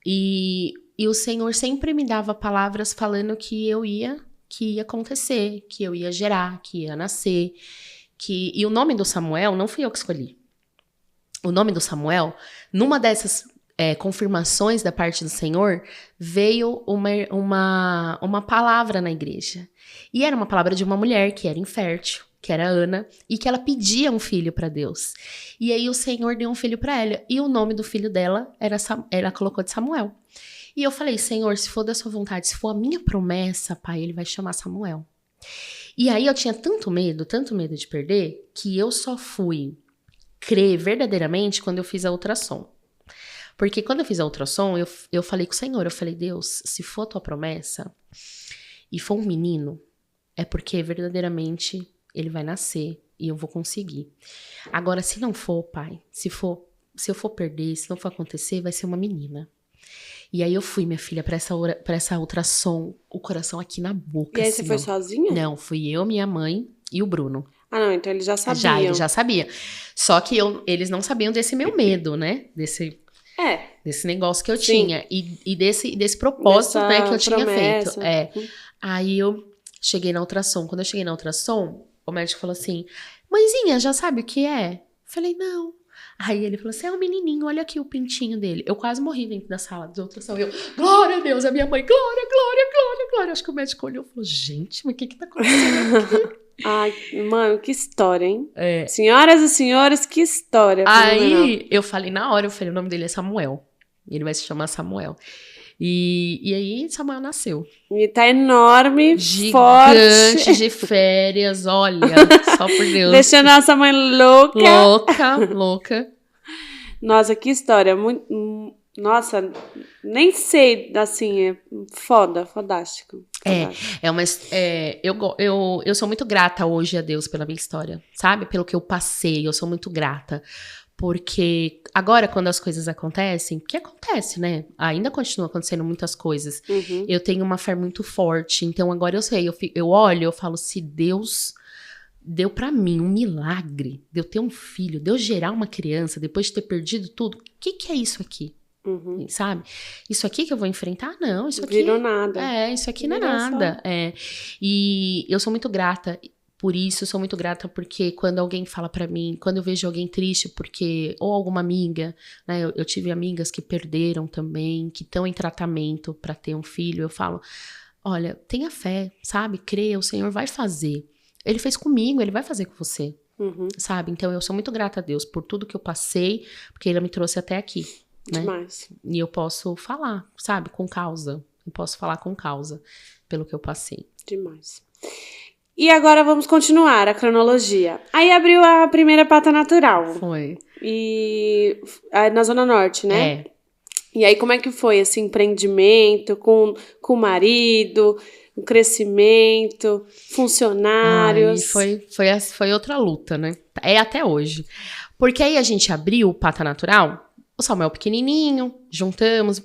e o Senhor sempre me dava palavras falando que ia acontecer, que eu ia gerar, que ia nascer, e o nome do Samuel não fui eu que escolhi. O nome do Samuel, numa dessas... confirmações da parte do Senhor, veio uma palavra na igreja. E era uma palavra de uma mulher que era infértil, que era Ana, e que ela pedia um filho para Deus. E aí o Senhor deu um filho para ela, e o nome do filho dela, ela colocou de Samuel. E eu falei, Senhor, se for da sua vontade, se for a minha promessa, pai, ele vai chamar Samuel. E aí eu tinha tanto medo de perder, que eu só fui crer verdadeiramente quando eu fiz a ultrassom. Porque quando eu fiz a ultrassom, eu falei com o Senhor, eu falei, Deus, se for a tua promessa e for um menino, é porque verdadeiramente ele vai nascer e eu vou conseguir. Agora, se não for, pai, se eu for perder, se não for acontecer, vai ser uma menina. E aí eu fui, minha filha, pra essa ultrassom, o coração aqui na boca. E aí assim, você foi sozinha? Não, fui eu, minha mãe e o Bruno. Ah, não, então eles já sabiam. Ele já sabia. Só que eles não sabiam desse meu medo, né? Desse negócio que eu tinha. E desse propósito, né, que eu tinha feito. Aí eu cheguei na ultrassom. Quando eu cheguei na ultrassom, o médico falou assim, mãezinha, já sabe o que é? Falei, não. Aí ele falou assim, é um menininho, olha aqui o pintinho dele. Eu quase morri dentro da sala de ultrassom. Eu, glória a Deus, a minha mãe, glória, glória, glória, glória. Acho que o médico olhou e falou, gente, mas o que tá acontecendo aqui? Ai, mano, que história, hein? Senhoras e senhores, que história. Aí, eu falei, o nome dele é Samuel. Ele vai se chamar Samuel. E aí, Samuel nasceu. E tá enorme, gigante, forte. de férias, olha, só por Deus. Deixando nossa mãe louca. Louca. Nossa, que história. Nossa, nem sei, assim, é fodástico. Eu sou muito grata hoje a Deus pela minha história, sabe? Pelo que eu passei, eu sou muito grata. Porque agora, quando as coisas acontecem, que acontece, né? Ainda continua acontecendo muitas coisas. Uhum. Eu tenho uma fé muito forte, então agora eu sei, eu olho, eu falo, se Deus deu pra mim um milagre, de eu ter um filho, de eu gerar uma criança, depois de ter perdido tudo, o que é isso aqui? Uhum. Sabe? Isso aqui que eu vou enfrentar? Não, isso aqui... Virou nada. Isso aqui não é nada. E eu sou muito grata por isso, sou muito grata porque quando alguém fala pra mim, quando eu vejo alguém triste porque, ou alguma amiga, né, eu tive amigas que perderam também, que estão em tratamento pra ter um filho, eu falo, olha, tenha fé, sabe? Creia, o Senhor vai fazer. Ele fez comigo, ele vai fazer com você, sabe? Então eu sou muito grata a Deus por tudo que eu passei, porque ele me trouxe até aqui, né? Demais. E eu posso falar, sabe? Com causa. Eu posso falar com causa pelo que eu passei. Demais. E agora vamos continuar a cronologia. Aí abriu a primeira pata natural. Foi. E na Zona Norte, né? É. E aí como é que foi esse empreendimento com o marido, o crescimento, funcionários? Foi outra luta, né? É até hoje. Porque aí a gente abriu o Pata Natural, o Samuel pequenininho, juntamos,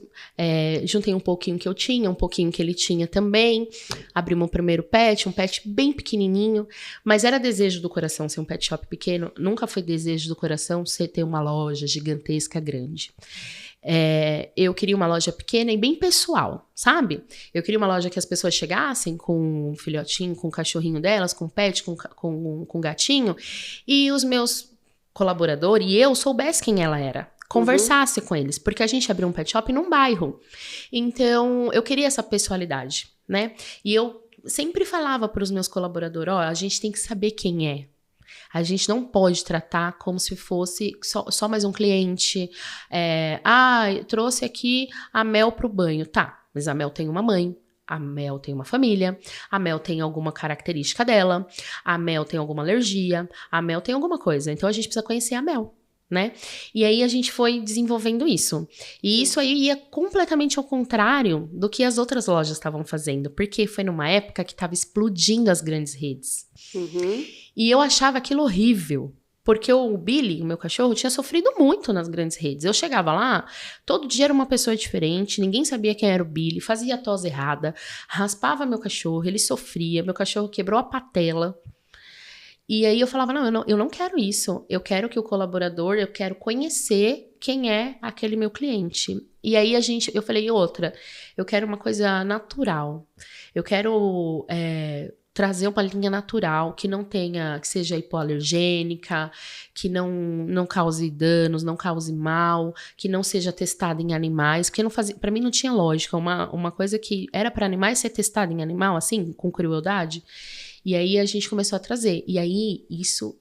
juntei um pouquinho que eu tinha, um pouquinho que ele tinha também, abrimos o primeiro pet, um pet bem pequenininho, mas era desejo do coração ser um pet shop pequeno, nunca foi desejo do coração ser ter uma loja gigantesca, grande. Eu queria uma loja pequena e bem pessoal, sabe? Eu queria uma loja que as pessoas chegassem com um filhotinho, com o cachorrinho delas, com pet, com gatinho, e os meus colaboradores e eu soubesse quem ela era. Conversasse com eles, porque a gente abriu um pet shop num bairro. Então, eu queria essa pessoalidade, né? E eu sempre falava para os meus colaboradores, a gente tem que saber quem é. A gente não pode tratar como se fosse só mais um cliente. Trouxe aqui a Mel pro banho. Tá, mas a Mel tem uma mãe. A Mel tem uma família, a Mel tem alguma característica dela, a Mel tem alguma alergia, a Mel tem alguma coisa. Então, a gente precisa conhecer a Mel, né? E aí a gente foi desenvolvendo isso. E isso aí ia completamente ao contrário do que as outras lojas estavam fazendo, porque foi numa época que estava explodindo as grandes redes. E eu achava aquilo horrível, porque o Billy, o meu cachorro, tinha sofrido muito nas grandes redes. Eu chegava lá, todo dia era uma pessoa diferente, ninguém sabia quem era o Billy, fazia a tosse errada, raspava meu cachorro, ele sofria, meu cachorro quebrou a patela. E aí eu falava, eu não quero isso. Eu quero que o colaborador, eu quero conhecer quem é aquele meu cliente. E aí eu falei, eu quero uma coisa natural. Eu quero trazer uma linha natural, que não tenha, que seja hipoalergênica, que não cause danos, não cause mal, que não seja testada em animais, porque não fazia, para mim não tinha lógica, uma coisa que era para animais ser testada em animal, assim, com crueldade. E aí a gente começou a trazer, e aí isso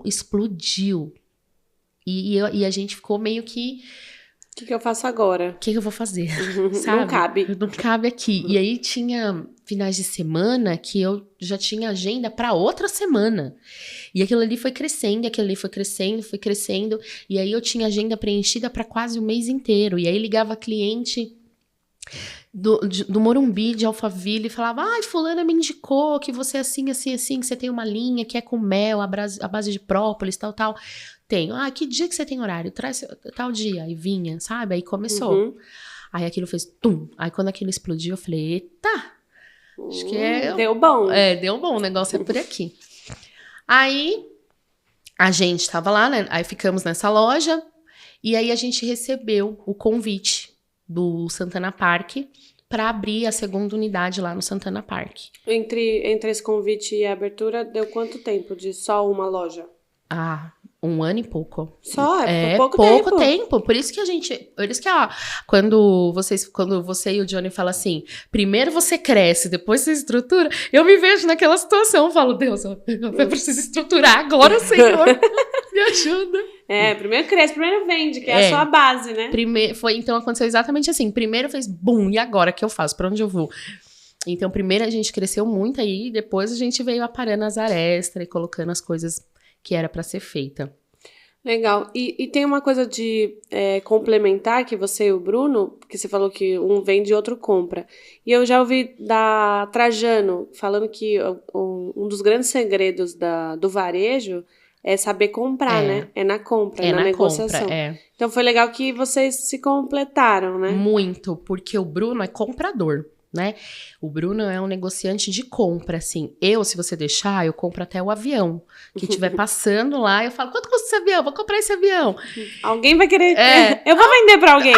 explodiu. E a gente ficou meio que... O que eu faço agora? O que eu vou fazer? Sabe? Não cabe. Não cabe aqui. E aí tinha finais de semana que eu já tinha agenda para outra semana. E aquilo ali foi crescendo, foi crescendo. E aí eu tinha agenda preenchida para quase o mês inteiro. E aí ligava cliente do Morumbi, de Alphaville, e falava: ai, fulana me indicou que você é assim, assim, assim, que você tem uma linha que é com mel, à base de própolis, tal, tal. Tenho. Ah, que dia que você tem horário? Traz tal dia. Aí vinha, sabe? Aí começou. Uhum. Aí aquilo fez tum. Aí quando aquilo explodiu, eu falei: eita, acho que deu bom. Deu bom, o negócio é por aqui. Aí a gente tava lá, né? Aí ficamos nessa loja. E aí a gente recebeu o convite do Santana Park para abrir a segunda unidade lá no Santana Park. Entre esse convite e a abertura, deu quanto tempo de só uma loja? Ah, 1 ano e pouco. Só? Pouco tempo. Por isso que quando você e o Johnny falam assim, primeiro você cresce, depois você estrutura, eu me vejo naquela situação, eu falo: Deus, eu preciso estruturar agora, Senhor, me ajuda. Primeiro cresce, primeiro vende, que é a sua base, né? Então aconteceu exatamente assim, primeiro fez bum, e agora o que eu faço? Pra onde eu vou? Então primeiro a gente cresceu muito aí, depois a gente veio aparando as arestas e colocando as coisas que era para ser feita. Legal. E tem uma coisa de complementar, que você e o Bruno, que você falou que um vende e outro compra. E eu já ouvi da Trajano falando que um dos grandes segredos do varejo é saber comprar, né? É na compra, na negociação. Compra, Então foi legal que vocês se completaram, né? Muito, porque o Bruno é comprador, né? O Bruno é um negociante de compra, assim. Se você deixar, eu compro até o avião. Que estiver passando lá, eu falo: quanto custa esse avião? Vou comprar esse avião. Alguém vai querer... Eu vou vender pra alguém.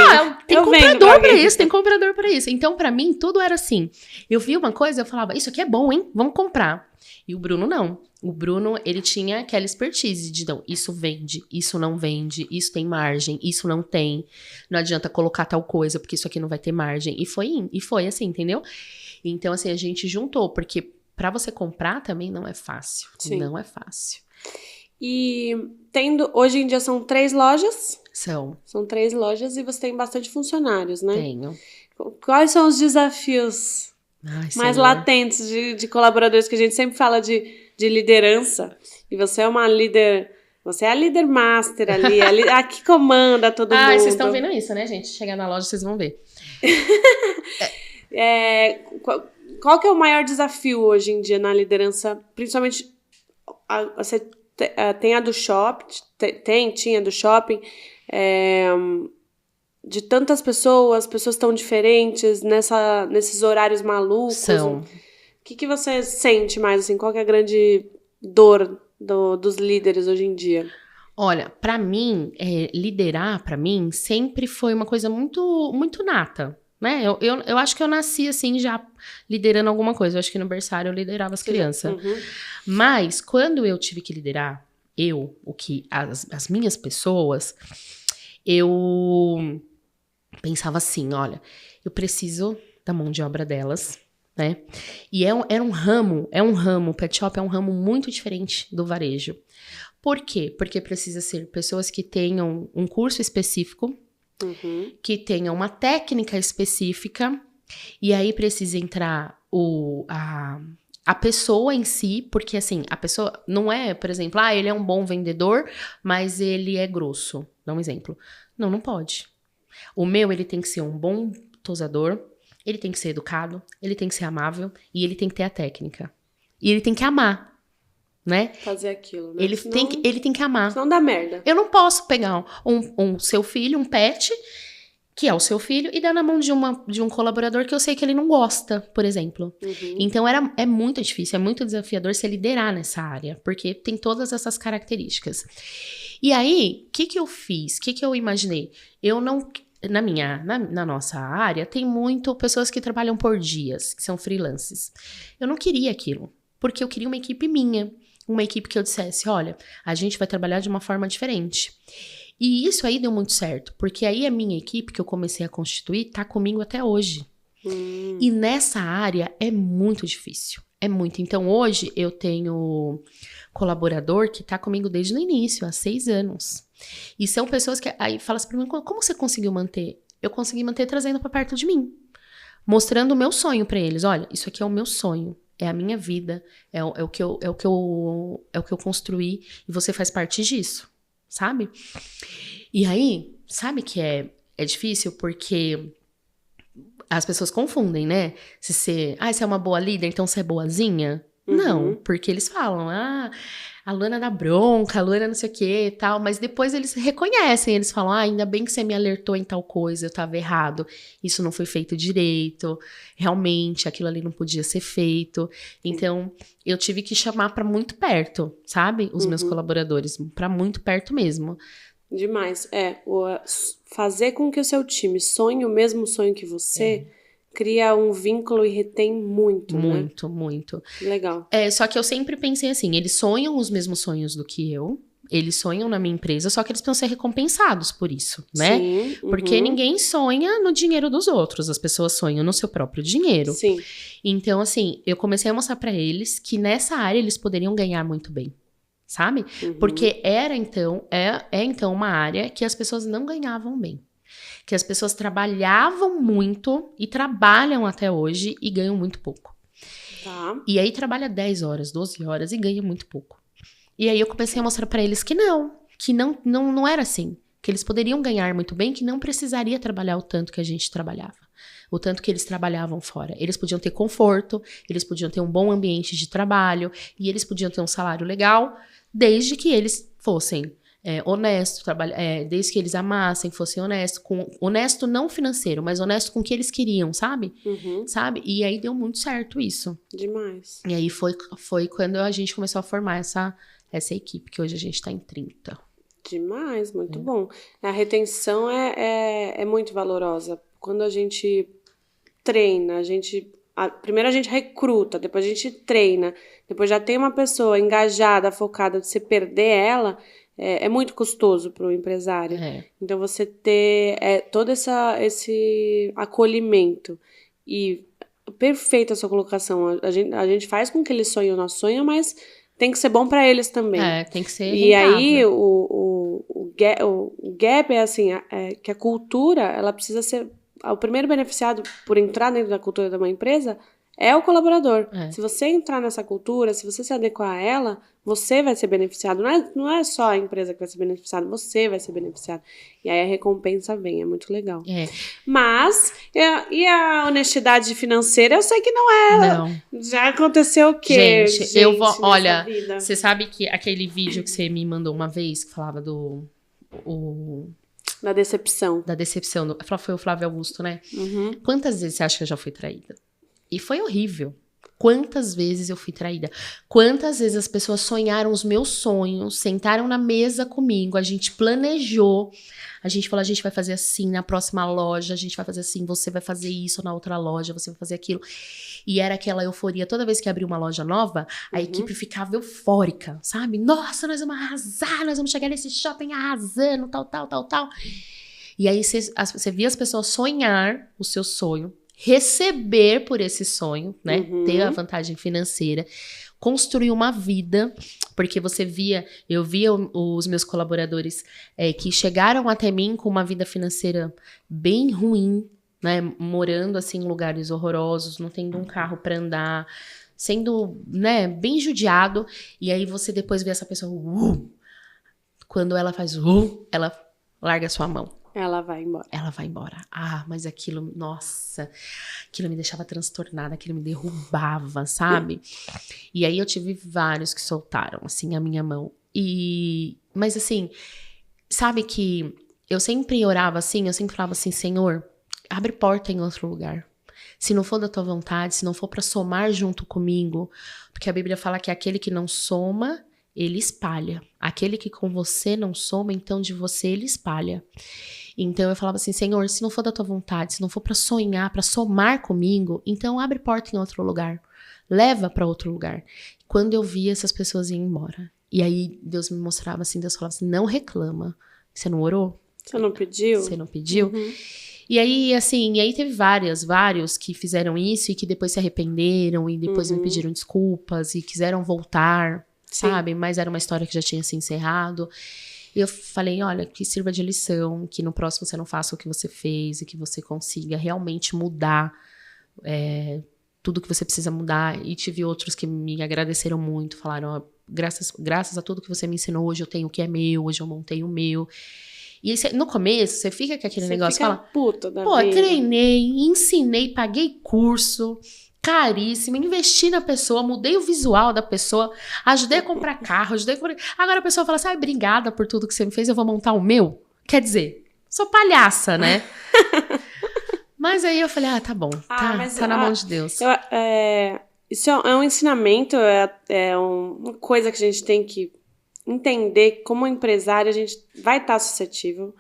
Tem comprador pra isso, tem comprador pra isso. Então, pra mim, tudo era assim. Eu vi uma coisa, eu falava: isso aqui é bom, hein? Vamos comprar. E o Bruno não. O Bruno, ele tinha aquela expertise de: não, isso vende, isso não vende, isso tem margem, isso não tem. Não adianta colocar tal coisa, porque isso aqui não vai ter margem. E foi assim, entendeu? Então, assim, a gente juntou, porque pra você comprar também não é fácil. Sim. Não é fácil. E hoje em dia são 3 lojas? São 3 lojas e você tem bastante funcionários, né? Tenho. Quais são os desafios mais latentes de colaboradores, que a gente sempre fala de liderança? E você é uma líder... Você é a líder master ali, a que comanda todo mundo. Vocês estão vendo isso, né, gente? Chegar na loja, vocês vão ver. Qual que é o maior desafio hoje em dia na liderança? Principalmente, você tem a do shopping, tinha do shopping, de tantas pessoas tão diferentes, nesses horários malucos. São. O que você sente mais, assim? Qual que é a grande dor dos líderes hoje em dia? Olha, pra mim, liderar, pra mim, sempre foi uma coisa muito, muito nata, né? Eu acho que eu nasci, assim, já liderando alguma coisa. Eu acho que no berçário eu liderava as crianças. Uhum. Mas, quando eu tive que liderar, as minhas pessoas, eu pensava assim: olha, eu preciso da mão de obra delas, né? E era um ramo, o pet shop é um ramo muito diferente do varejo. Por quê? Porque precisa ser pessoas que tenham um curso específico, que tenham uma técnica específica, e aí precisa entrar a pessoa em si, porque assim, a pessoa não é, por exemplo, ele é um bom vendedor, mas ele é grosso. Dá um exemplo. Não pode. O meu, ele tem que ser um bom tosador, ele tem que ser educado, ele tem que ser amável e ele tem que ter a técnica. E ele tem que amar, né? Fazer aquilo, né? Ele tem que amar. Senão dá merda. Eu não posso pegar um seu filho, um pet, que é o seu filho, e dar na mão de um colaborador que eu sei que ele não gosta, por exemplo. Então, é muito difícil, é muito desafiador se liderar nessa área, porque tem todas essas características. E aí, o que eu fiz? O que eu imaginei? Eu não... na nossa área, tem muito pessoas que trabalham por dias, que são freelances. Eu não queria aquilo, porque eu queria uma equipe minha. Uma equipe que eu dissesse, olha, a gente vai trabalhar de uma forma diferente. E isso aí deu muito certo, porque aí a minha equipe que eu comecei a constituir tá comigo até hoje. E nessa área é muito difícil, é muito. Então hoje eu tenho colaborador que tá comigo desde o início, há 6 anos. E são pessoas que aí falam assim pra mim, como você conseguiu manter? Eu consegui manter trazendo pra perto de mim, mostrando o meu sonho pra eles. Olha, isso aqui é o meu sonho. É a minha vida, é o que eu construí e você faz parte disso, sabe? E aí, sabe que é difícil porque as pessoas confundem, né? Se você é uma boa líder, então você é boazinha? Não, porque eles falam, a Luana dá bronca, a Luana não sei o que e tal, mas depois eles reconhecem, eles falam, ainda bem que você me alertou em tal coisa, eu tava errado, isso não foi feito direito, realmente, aquilo ali não podia ser feito, então eu tive que chamar pra muito perto, sabe? Os meus colaboradores, pra muito perto mesmo. Demais, fazer com que o seu time sonhe o mesmo sonho que você... cria um vínculo e retém muito, Muito, né? Muito. Legal. Só que eu sempre pensei assim, eles sonham os mesmos sonhos do que eu, eles sonham na minha empresa, só que eles precisam ser recompensados por isso, né? Sim. Porque ninguém sonha no dinheiro dos outros, as pessoas sonham no seu próprio dinheiro. Sim. Então, assim, eu comecei a mostrar pra eles que nessa área eles poderiam ganhar muito bem, sabe? Porque é então uma área que as pessoas não ganhavam bem. Que as pessoas trabalhavam muito e trabalham até hoje e ganham muito pouco. Tá. E aí trabalha 10 horas, 12 horas e ganha muito pouco. E aí eu comecei a mostrar pra eles que não era assim. Que eles poderiam ganhar muito bem, que não precisaria trabalhar o tanto que a gente trabalhava. O tanto que eles trabalhavam fora. Eles podiam ter conforto, eles podiam ter um bom ambiente de trabalho e eles podiam ter um salário legal, desde que eles fossem honesto, desde que eles amassem, fossem honesto não financeiro, mas honesto com o que eles queriam, sabe? Sabe? E aí deu muito certo isso. Demais. E aí foi quando a gente começou a formar essa equipe, que hoje a gente tá em 30. Demais, muito bom. A retenção é muito valorosa. Quando a gente treina, primeiro a gente recruta, depois a gente treina, depois já tem uma pessoa engajada, focada, você perder ela... É muito custoso para o empresário. Então, você ter todo esse acolhimento. E perfeita a sua colocação. A gente faz com que eles sonhem o nosso sonho, mas tem que ser bom para eles também. Tem que ser E rentável. aí, o gap é assim, que a cultura, ela precisa ser... O primeiro beneficiado por entrar dentro da cultura de uma empresa é o colaborador. Se você entrar nessa cultura, se você se adequar a ela, você vai ser beneficiado. Não é só a empresa que vai ser beneficiada, você vai ser beneficiado. E aí a recompensa vem, é muito legal. Mas, e a honestidade financeira, eu sei que não é. Não. Já aconteceu o quê? Gente, eu vou... Olha, você sabe que aquele vídeo que você me mandou uma vez, que falava da decepção. Da decepção. Foi o Flávio Augusto, né? Quantas vezes você acha que eu já fui traída? E foi horrível. Quantas vezes eu fui traída? Quantas vezes as pessoas sonharam os meus sonhos, sentaram na mesa comigo, a gente planejou, a gente falou, a gente vai fazer assim na próxima loja, a gente vai fazer assim, você vai fazer isso na outra loja, você vai fazer aquilo. E era aquela euforia, toda vez que abria uma loja nova, a equipe ficava eufórica, sabe? Nossa, nós vamos arrasar, nós vamos chegar nesse shopping arrasando, tal. E aí você via as pessoas sonhar o seu sonho, receber por esse sonho, né? Ter a vantagem financeira, construir uma vida, porque eu via os meus colaboradores que chegaram até mim com uma vida financeira bem ruim, né? Morando assim em lugares horrorosos, não tendo um carro para andar, sendo, né, bem judiado, e aí você depois vê essa pessoa, quando ela faz, ela larga a sua mão. Ela vai embora. Ela vai embora. Mas aquilo, nossa, aquilo me deixava transtornada, aquilo me derrubava, sabe? E aí eu tive vários que soltaram, assim, a minha mão. Mas assim, sabe que eu sempre orava assim, eu sempre falava assim, Senhor, abre porta em outro lugar. Se não for da tua vontade, se não for para somar junto comigo, porque a Bíblia fala que aquele que não soma ele espalha. Aquele que com você não soma, então de você ele espalha. Então eu falava assim, Senhor, se não for da tua vontade, se não for pra sonhar, pra somar comigo, então abre porta em outro lugar. Leva pra outro lugar. Quando eu via essas pessoas iam embora. E aí Deus me mostrava assim, Deus falava assim, não reclama. Você não orou? Você não pediu? Você não pediu? Uhum. E aí, assim, teve vários que fizeram isso e que depois se arrependeram e depois me pediram desculpas e quiseram voltar, sabe? Mas era uma história que já tinha se encerrado. E eu falei, olha, que sirva de lição, que no próximo você não faça o que você fez e que você consiga realmente mudar tudo que você precisa mudar. E tive outros que me agradeceram muito, falaram, ó, graças a tudo que você me ensinou, hoje eu tenho o que é meu, hoje eu montei o meu. E no começo, você fica com aquele negócio, fica fala, puta da pô, vida. treinei, ensinei, paguei curso, caríssimo, investi na pessoa, mudei o visual da pessoa, ajudei a comprar carro, Agora a pessoa fala assim, obrigada por tudo que você me fez, eu vou montar o meu. Quer dizer, sou palhaça, né? Mas aí eu falei, tá bom, tá na mão de Deus. Isso é um ensinamento, é uma coisa que a gente tem que entender. Como empresário, a gente vai estar suscetível.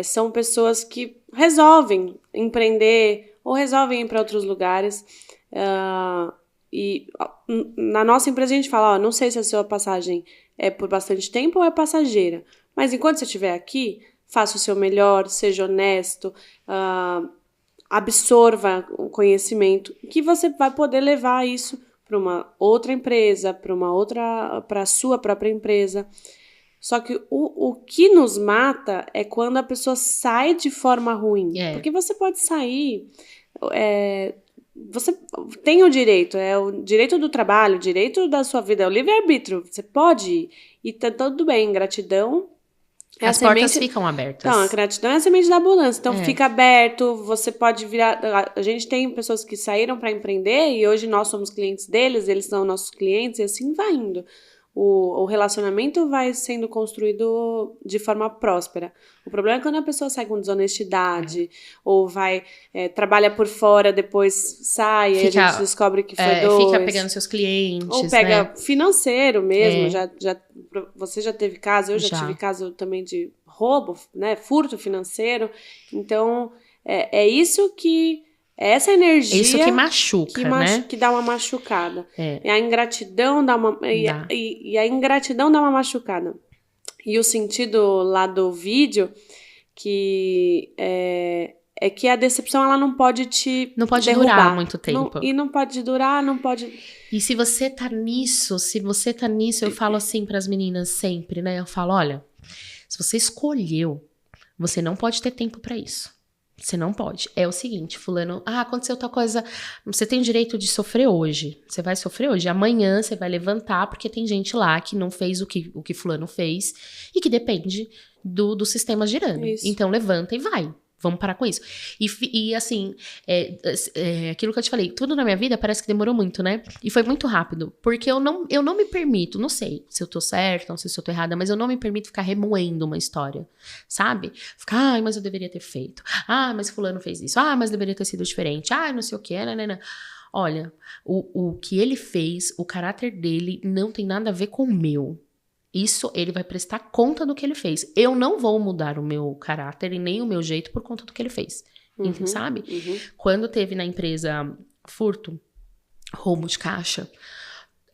São pessoas que resolvem empreender ou resolvem ir para outros lugares. E na nossa empresa a gente fala, não sei se a sua passagem é por bastante tempo ou é passageira, mas enquanto você estiver aqui, faça o seu melhor, seja honesto, absorva o conhecimento, que você vai poder levar isso para uma outra empresa, para a sua própria empresa. Só que o que nos mata é quando a pessoa sai de forma ruim. Porque você pode sair... Você tem o direito, é o direito do trabalho, o direito da sua vida, é o livre-arbítrio. Você pode ir. E tá tudo bem, gratidão... As portas ficam abertas. Então, a gratidão é a semente da abundância. Então, fica aberto, você pode virar... A gente tem pessoas que saíram para empreender e hoje nós somos clientes deles, eles são nossos clientes e assim vai indo. O relacionamento vai sendo construído de forma próspera. O problema é quando a pessoa sai com desonestidade ou trabalha por fora, depois sai e a gente descobre que foi dois. Fica pegando seus clientes, ou pega financeiro mesmo. Você já teve caso, eu já tive caso também de roubo, né? Furto financeiro. Então, isso que... Essa energia... Isso que machuca, né? Que dá uma machucada. E a ingratidão dá uma... E a ingratidão dá uma machucada. E o sentido lá do vídeo, que é que a decepção, ela não pode te Não pode derrubar. durar muito tempo. E não pode durar, não pode... E se você tá nisso, eu falo assim pras meninas sempre, né? Eu falo, olha, se você escolheu, você não pode ter tempo pra isso. Você não pode. É o seguinte, fulano, aconteceu tal coisa, você tem o direito de sofrer hoje. Você vai sofrer hoje. Amanhã você vai levantar, porque tem gente lá que não fez o que fulano fez e que depende do sistema girando. Isso. Então levanta e vai. Vamos parar com isso. E assim, aquilo que eu te falei, tudo na minha vida parece que demorou muito, né? E foi muito rápido. Porque eu não me permito, não sei se eu tô certa, não sei se eu tô errada, mas eu não me permito ficar remoendo uma história, sabe? Ficar, mas eu deveria ter feito. Mas fulano fez isso. Mas deveria ter sido diferente. Não sei o que, né. Olha, o que ele fez, o caráter dele não tem nada a ver com o meu. Isso, ele vai prestar conta do que ele fez. Eu não vou mudar o meu caráter e nem o meu jeito por conta do que ele fez. Sabe? Quando teve na empresa furto, roubo de caixa,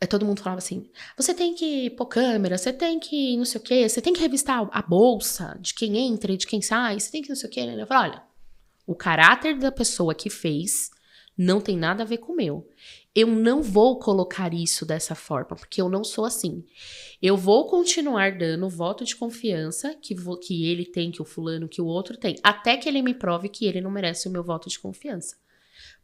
todo mundo falava assim, você tem que pôr câmera, você tem que não sei o quê, você tem que revistar a bolsa de quem entra e de quem sai, você tem que não sei o quê. Eu falei, olha, o caráter da pessoa que fez não tem nada a ver com o meu. Eu não vou colocar isso dessa forma, porque eu não sou assim. Eu vou continuar dando voto de confiança que ele tem, que o fulano, que o outro tem, até que ele me prove que ele não merece o meu voto de confiança.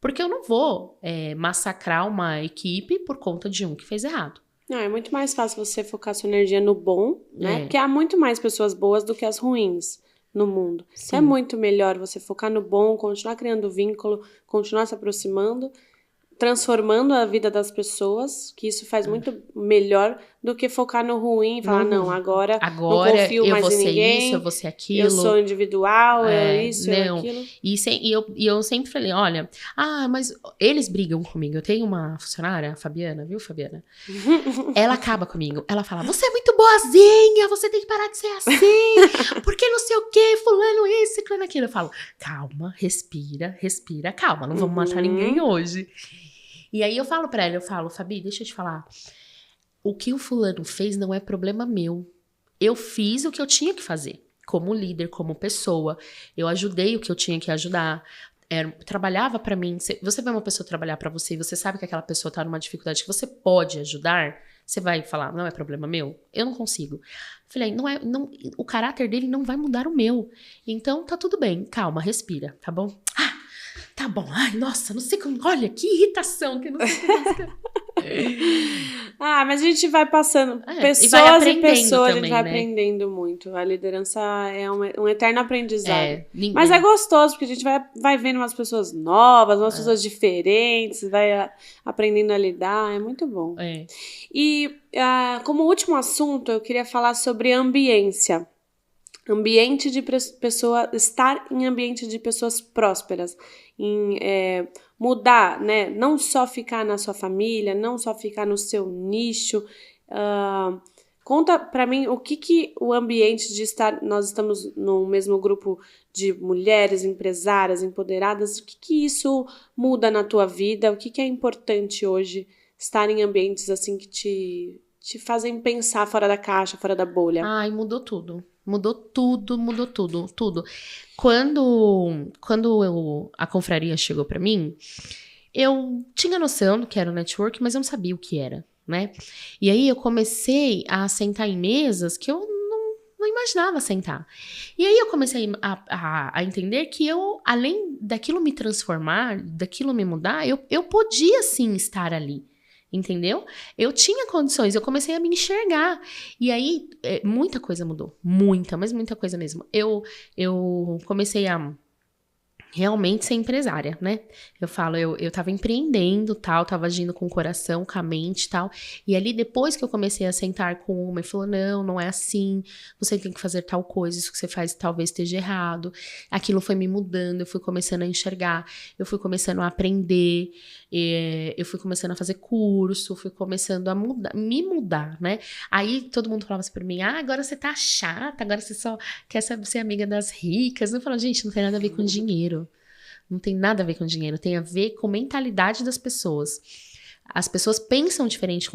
Porque eu não vou massacrar uma equipe por conta de um que fez errado. Não, é muito mais fácil você focar sua energia no bom, né? Porque há muito mais pessoas boas do que as ruins no mundo. Sim. É muito melhor você focar no bom, continuar criando vínculo, continuar se aproximando, transformando a vida das pessoas, que isso faz muito melhor do que focar no ruim e falar, não, agora não Agora confio eu mais vou em ser ninguém, isso, eu vou ser aquilo. eu sou individual, eu isso, eu não. aquilo. E eu sempre falei, olha, mas eles brigam comigo. Eu tenho uma funcionária, a Fabiana, viu, Fabiana? Ela acaba comigo. Ela fala, você é muito boazinha, você tem que parar de ser assim, porque não sei o quê, fulano isso, fulano aquilo. Eu falo, calma, respira, calma, não vamos matar ninguém hoje. E aí eu falo pra ela, Fabi, deixa eu te falar, o que o fulano fez não é problema meu. Eu fiz o que eu tinha que fazer. Como líder, como pessoa. Eu ajudei o que eu tinha que ajudar. Trabalhava pra mim. Você vê uma pessoa trabalhar pra você e você sabe que aquela pessoa tá numa dificuldade que você pode ajudar, você vai falar, não é problema meu? Eu não consigo. Falei, o caráter dele não vai mudar o meu. Então, tá tudo bem. Calma, respira, tá bom? Tá bom. Ai, nossa, não sei como... Olha, que irritação. Que não sei mas a gente vai passando pessoas e pessoas, também, a gente vai aprendendo muito. A liderança é um eterno aprendizado. Mas é gostoso, porque a gente vai vendo umas pessoas novas, umas pessoas diferentes, vai aprendendo a lidar, é muito bom. E como último assunto, eu queria falar sobre ambiência. Ambiente de estar em ambiente de pessoas prósperas, em mudar, né? Não só ficar na sua família, não só ficar no seu nicho. Conta pra mim o que o ambiente de estar, nós estamos no mesmo grupo de mulheres empresárias, empoderadas, o que isso muda na tua vida, o que é importante hoje estar em ambientes assim que te fazem pensar fora da caixa, fora da bolha. Mudou tudo. Mudou tudo. Quando a confraria chegou pra mim, eu tinha noção do que era o network, mas eu não sabia o que era, né? E aí eu comecei a sentar em mesas que eu não imaginava sentar. E aí eu comecei a entender que eu, além daquilo me transformar, daquilo me mudar, eu podia sim estar ali. Entendeu? Eu tinha condições, eu comecei a me enxergar. E aí, muita coisa mudou. Mas muita coisa mesmo. Eu comecei a realmente ser empresária, né? Eu tava empreendendo, tal, tava agindo com o coração, com a mente, tal. E ali, depois que eu comecei a sentar com uma e falou, não é assim, você tem que fazer tal coisa, isso que você faz talvez esteja errado. Aquilo foi me mudando, eu fui começando a enxergar, eu fui começando a aprender, eu fui começando a fazer curso, fui começando a me mudar, né? Aí, todo mundo falava assim pra mim, agora você tá chata, agora você só quer ser amiga das ricas. Eu falava, gente, não tem nada a ver com dinheiro. Não tem nada a ver com dinheiro, tem a ver com mentalidade das pessoas. As pessoas pensam diferente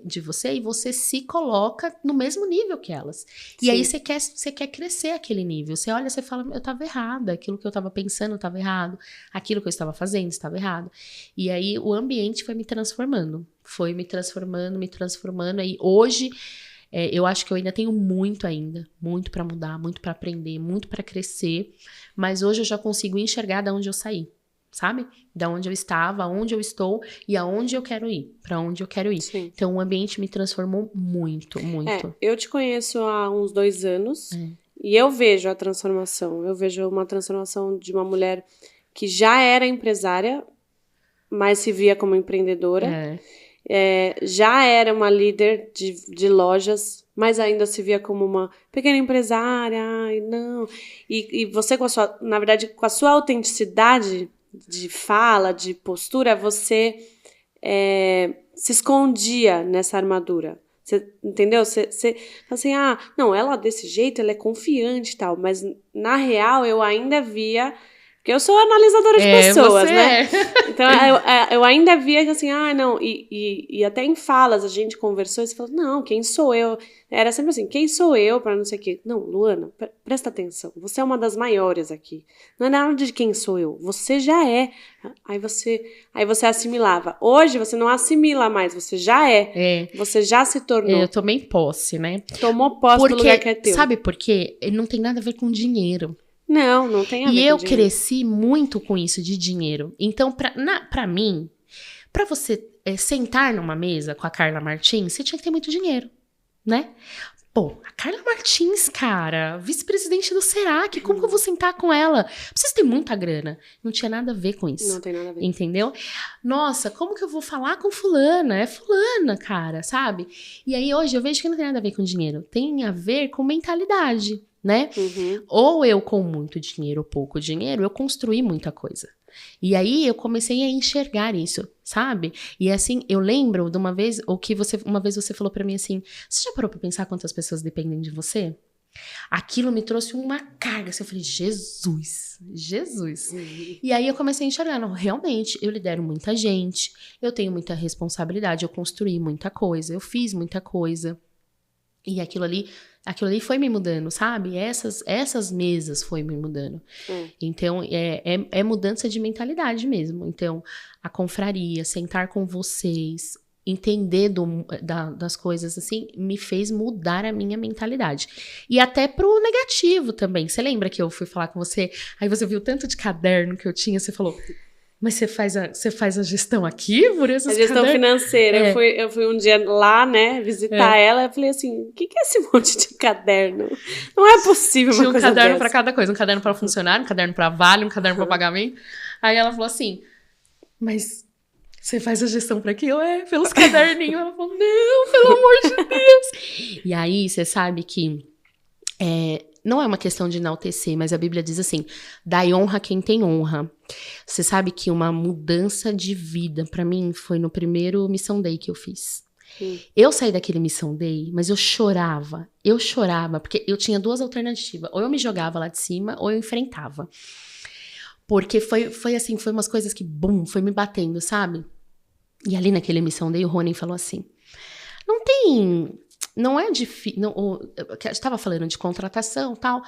de você e você se coloca no mesmo nível que elas. Sim. E aí você quer crescer aquele nível. Você olha, você fala, eu estava errada, aquilo que eu estava pensando estava errado, aquilo que eu estava fazendo estava errado. E aí o ambiente foi me transformando. Aí hoje eu acho que eu ainda tenho muito para mudar, muito para aprender, muito para crescer. Mas hoje eu já consigo enxergar de onde eu saí, sabe? Da onde eu estava, aonde eu estou e aonde eu quero ir, para onde eu quero ir. Sim. Então o ambiente me transformou muito. Eu te conheço há uns 2 anos e eu vejo a transformação. Eu vejo uma transformação de uma mulher que já era empresária, mas se via como empreendedora. Já era uma líder de lojas, mas ainda se via como uma pequena empresária. E você, na verdade, com a sua autenticidade de fala, de postura, você se escondia nessa armadura. Você, entendeu? Você fala assim, não, ela desse jeito, ela é confiante e tal, mas na real eu ainda via... Porque eu sou analisadora de pessoas, né? Então, eu ainda via que assim, não, e até em falas a gente conversou e você falou, não, quem sou eu? Era sempre assim, quem sou eu para não sei o quê? Não, Luana, presta atenção, você é uma das maiores aqui. Não é nada de quem sou eu, você já é. Aí você assimilava. Hoje você não assimila mais, você já é. Você já se tornou. Eu tomei posse, né? Tomou posse do lugar que é teu. Sabe por quê? Não tem nada a ver com dinheiro. Não tem a ver com dinheiro. E eu cresci muito com isso de dinheiro. Então, pra mim, pra você sentar numa mesa com a Carla Martins, você tinha que ter muito dinheiro, né? Pô, a Carla Martins, cara, vice-presidente do Serac, como que eu vou sentar com ela? Precisa ter muita grana. Não tinha nada a ver com isso. Não tem nada a ver. Entendeu? Nossa, como que eu vou falar com fulana? É fulana, cara, sabe? E aí hoje eu vejo que não tem nada a ver com dinheiro. Tem a ver com mentalidade, né? Ou eu com muito dinheiro ou pouco dinheiro, eu construí muita coisa. E aí eu comecei a enxergar isso, sabe? E assim, eu lembro de uma vez, uma vez você falou pra mim assim, você já parou pra pensar quantas pessoas dependem de você? Aquilo me trouxe uma carga, assim, eu falei, Jesus. E aí eu comecei a enxergar, não, realmente, eu lidero muita gente, eu tenho muita responsabilidade, eu construí muita coisa, eu fiz muita coisa. E aquilo ali foi me mudando, sabe? Essas mesas foi me mudando. Então, é mudança de mentalidade mesmo. Então, a confraria, sentar com vocês, entender das coisas, assim, me fez mudar a minha mentalidade. E até pro negativo também. Você lembra que eu fui falar com você? Aí você viu tanto de caderno que eu tinha, você falou... Mas você faz a gestão aqui por esses A gestão financeira. Eu fui um dia lá, né, visitar ela. Eu falei assim, o que é esse monte de caderno? Não é possível uma coisa Tinha um caderno dessa. para cada coisa. Um caderno para funcionário, um caderno para vale, um caderno para pagamento. Aí ela falou assim, mas você faz a gestão para aqui? Pelos caderninhos. Ela falou, não, pelo amor de Deus. E aí, você sabe que... não é uma questão de enaltecer, mas a Bíblia diz assim, dai honra a quem tem honra. Você sabe que uma mudança de vida, pra mim, foi no primeiro Missão Day que eu fiz. Eu saí daquele Missão Day, mas eu chorava, porque eu tinha duas alternativas, ou eu me jogava lá de cima, ou eu enfrentava. Porque foi assim, foi umas coisas que, foi me batendo, sabe? E ali naquele Missão Day, o Rony falou assim, não é difícil, eu estava falando de contratação e tal,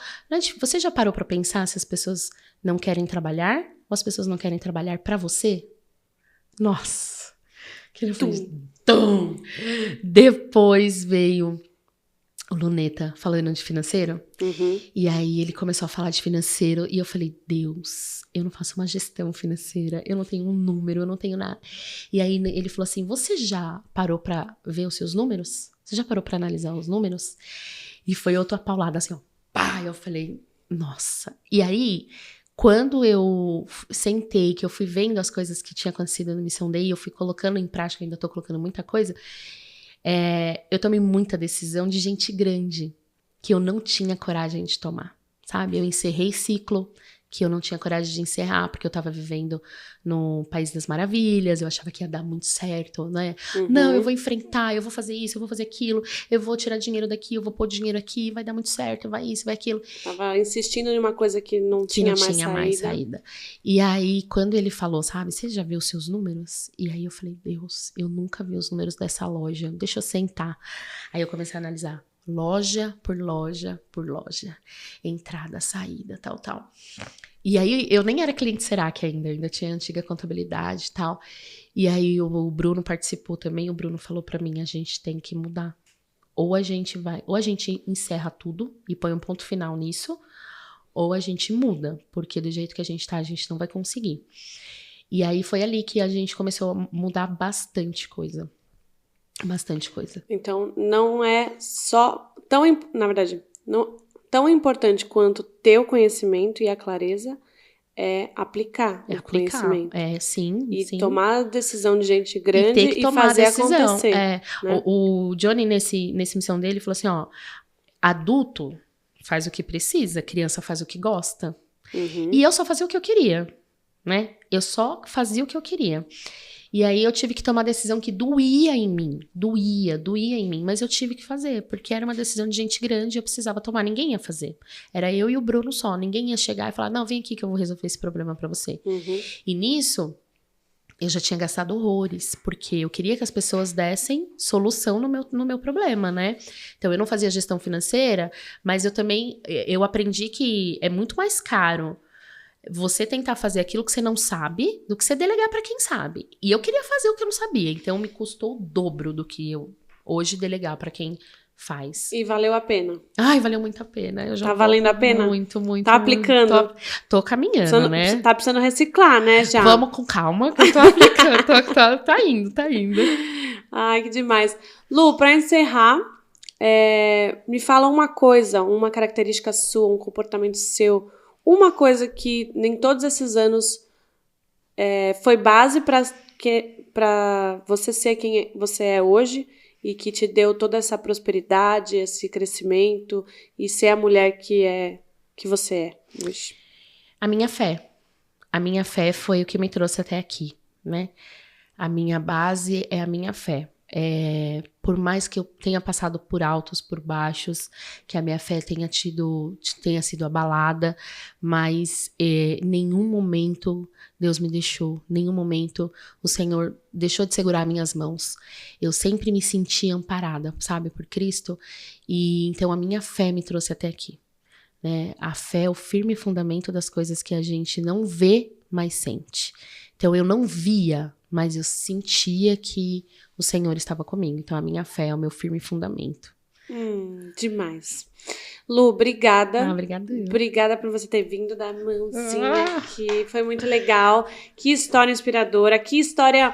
você já parou pra pensar se as pessoas não querem trabalhar ou as pessoas não querem trabalhar pra você? Nossa, que ele fez. Depois veio o Luneta falando de financeiro, e aí ele começou a falar de financeiro, e eu falei, Deus, eu não faço uma gestão financeira, eu não tenho um número, eu não tenho nada. E aí ele falou assim, você já parou pra ver os seus números? Você já parou pra analisar os números? E foi outra paulada assim, ó, pá, eu falei, nossa. E aí, quando eu sentei, que eu fui vendo as coisas que tinha acontecido no Missão Day, eu fui colocando em prática, ainda tô colocando muita coisa, eu tomei muita decisão de gente grande, que eu não tinha coragem de tomar, sabe? Eu encerrei ciclo, que eu não tinha coragem de encerrar, porque eu tava vivendo no País das Maravilhas, eu achava que ia dar muito certo, né? Não, eu vou enfrentar, eu vou fazer isso, eu vou fazer aquilo, eu vou tirar dinheiro daqui, eu vou pôr dinheiro aqui, vai dar muito certo, vai isso, vai aquilo. Tava insistindo em uma coisa que não tinha mais saída. E aí, quando ele falou, sabe, você já viu os seus números? E aí eu falei, Deus, eu nunca vi os números dessa loja, deixa eu sentar. Aí eu comecei a analisar. Loja por loja por loja. Entrada, saída, tal. E aí, eu nem era cliente Serac ainda tinha antiga contabilidade e tal. E aí, o Bruno participou também, o Bruno falou pra mim, a gente tem que mudar. Ou a gente encerra tudo e põe um ponto final nisso, ou a gente muda, porque do jeito que a gente tá, a gente não vai conseguir. E aí, foi ali que a gente começou a mudar bastante coisa. Bastante coisa. Então, não é só na verdade, não tão importante quanto ter o conhecimento e a clareza é aplicar o conhecimento. Sim. E tomar a decisão de gente grande e fazer acontecer. Né? O Johnny, nesse Missão dele, falou assim, ó, adulto faz o que precisa, criança faz o que gosta. E eu só fazia o que eu queria, né? Eu só fazia o que eu queria. E aí eu tive que tomar uma decisão que doía em mim, mas eu tive que fazer, porque era uma decisão de gente grande e eu precisava tomar, ninguém ia fazer. Era eu e o Bruno só, ninguém ia chegar e falar, não, vem aqui que eu vou resolver esse problema pra você. E nisso, eu já tinha gastado horrores, porque eu queria que as pessoas dessem solução no meu problema, né? Então eu não fazia gestão financeira, mas eu aprendi que é muito mais caro você tentar fazer aquilo que você não sabe do que você delegar pra quem sabe. E eu queria fazer o que eu não sabia, então me custou o dobro do que eu hoje delegar pra quem faz. E valeu a pena? Ai, valeu muito a pena. Eu já tá valendo a pena? Muito. Tá aplicando? Tô caminhando, né? Tá precisando reciclar, né, já? Vamos com calma, que eu tô aplicando. tá indo. Ai, que demais. Lu, pra encerrar, Me fala uma coisa, uma característica sua, um comportamento seu, uma coisa que em todos esses anos foi base para você ser quem você é hoje e que te deu toda essa prosperidade, esse crescimento e ser a mulher que você é hoje. A minha fé. A minha fé foi o que me trouxe até aqui, né? A minha base é a minha fé. Por mais que eu tenha passado por altos, por baixos, que a minha fé tenha sido abalada, mas em nenhum momento Deus me deixou, nenhum momento o Senhor deixou de segurar minhas mãos. Eu sempre me senti amparada, sabe, por Cristo, e então a minha fé me trouxe até aqui, né? A fé é o firme fundamento das coisas que a gente não vê, mas sente. Então eu não via, mas eu sentia que o Senhor estava comigo. Então a minha fé é o meu firme fundamento. Demais. Lu, obrigada. Obrigada. Obrigada por você ter vindo, dar a mãozinha aqui. Foi muito legal. Que história inspiradora. Que história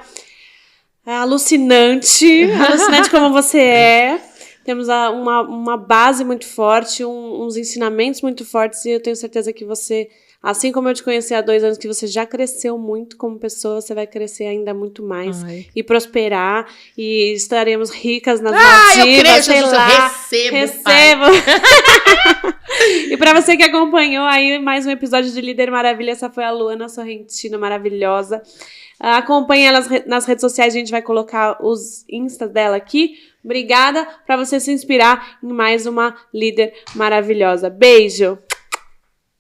alucinante. Alucinante como você é. Temos uma base muito forte, uns ensinamentos muito fortes. E eu tenho certeza que você, assim como eu te conheci há 2 anos, que você já cresceu muito como pessoa, você vai crescer ainda muito mais. E prosperar. E estaremos ricas nas Maldivas, sei lá. Eu recebo. E pra você que acompanhou aí mais um episódio de Líder Maravilha, essa foi a Luana Sorrentino, maravilhosa. Acompanhe ela nas redes sociais, a gente vai colocar os instas dela aqui. Obrigada, pra você se inspirar em mais uma líder maravilhosa. Beijo!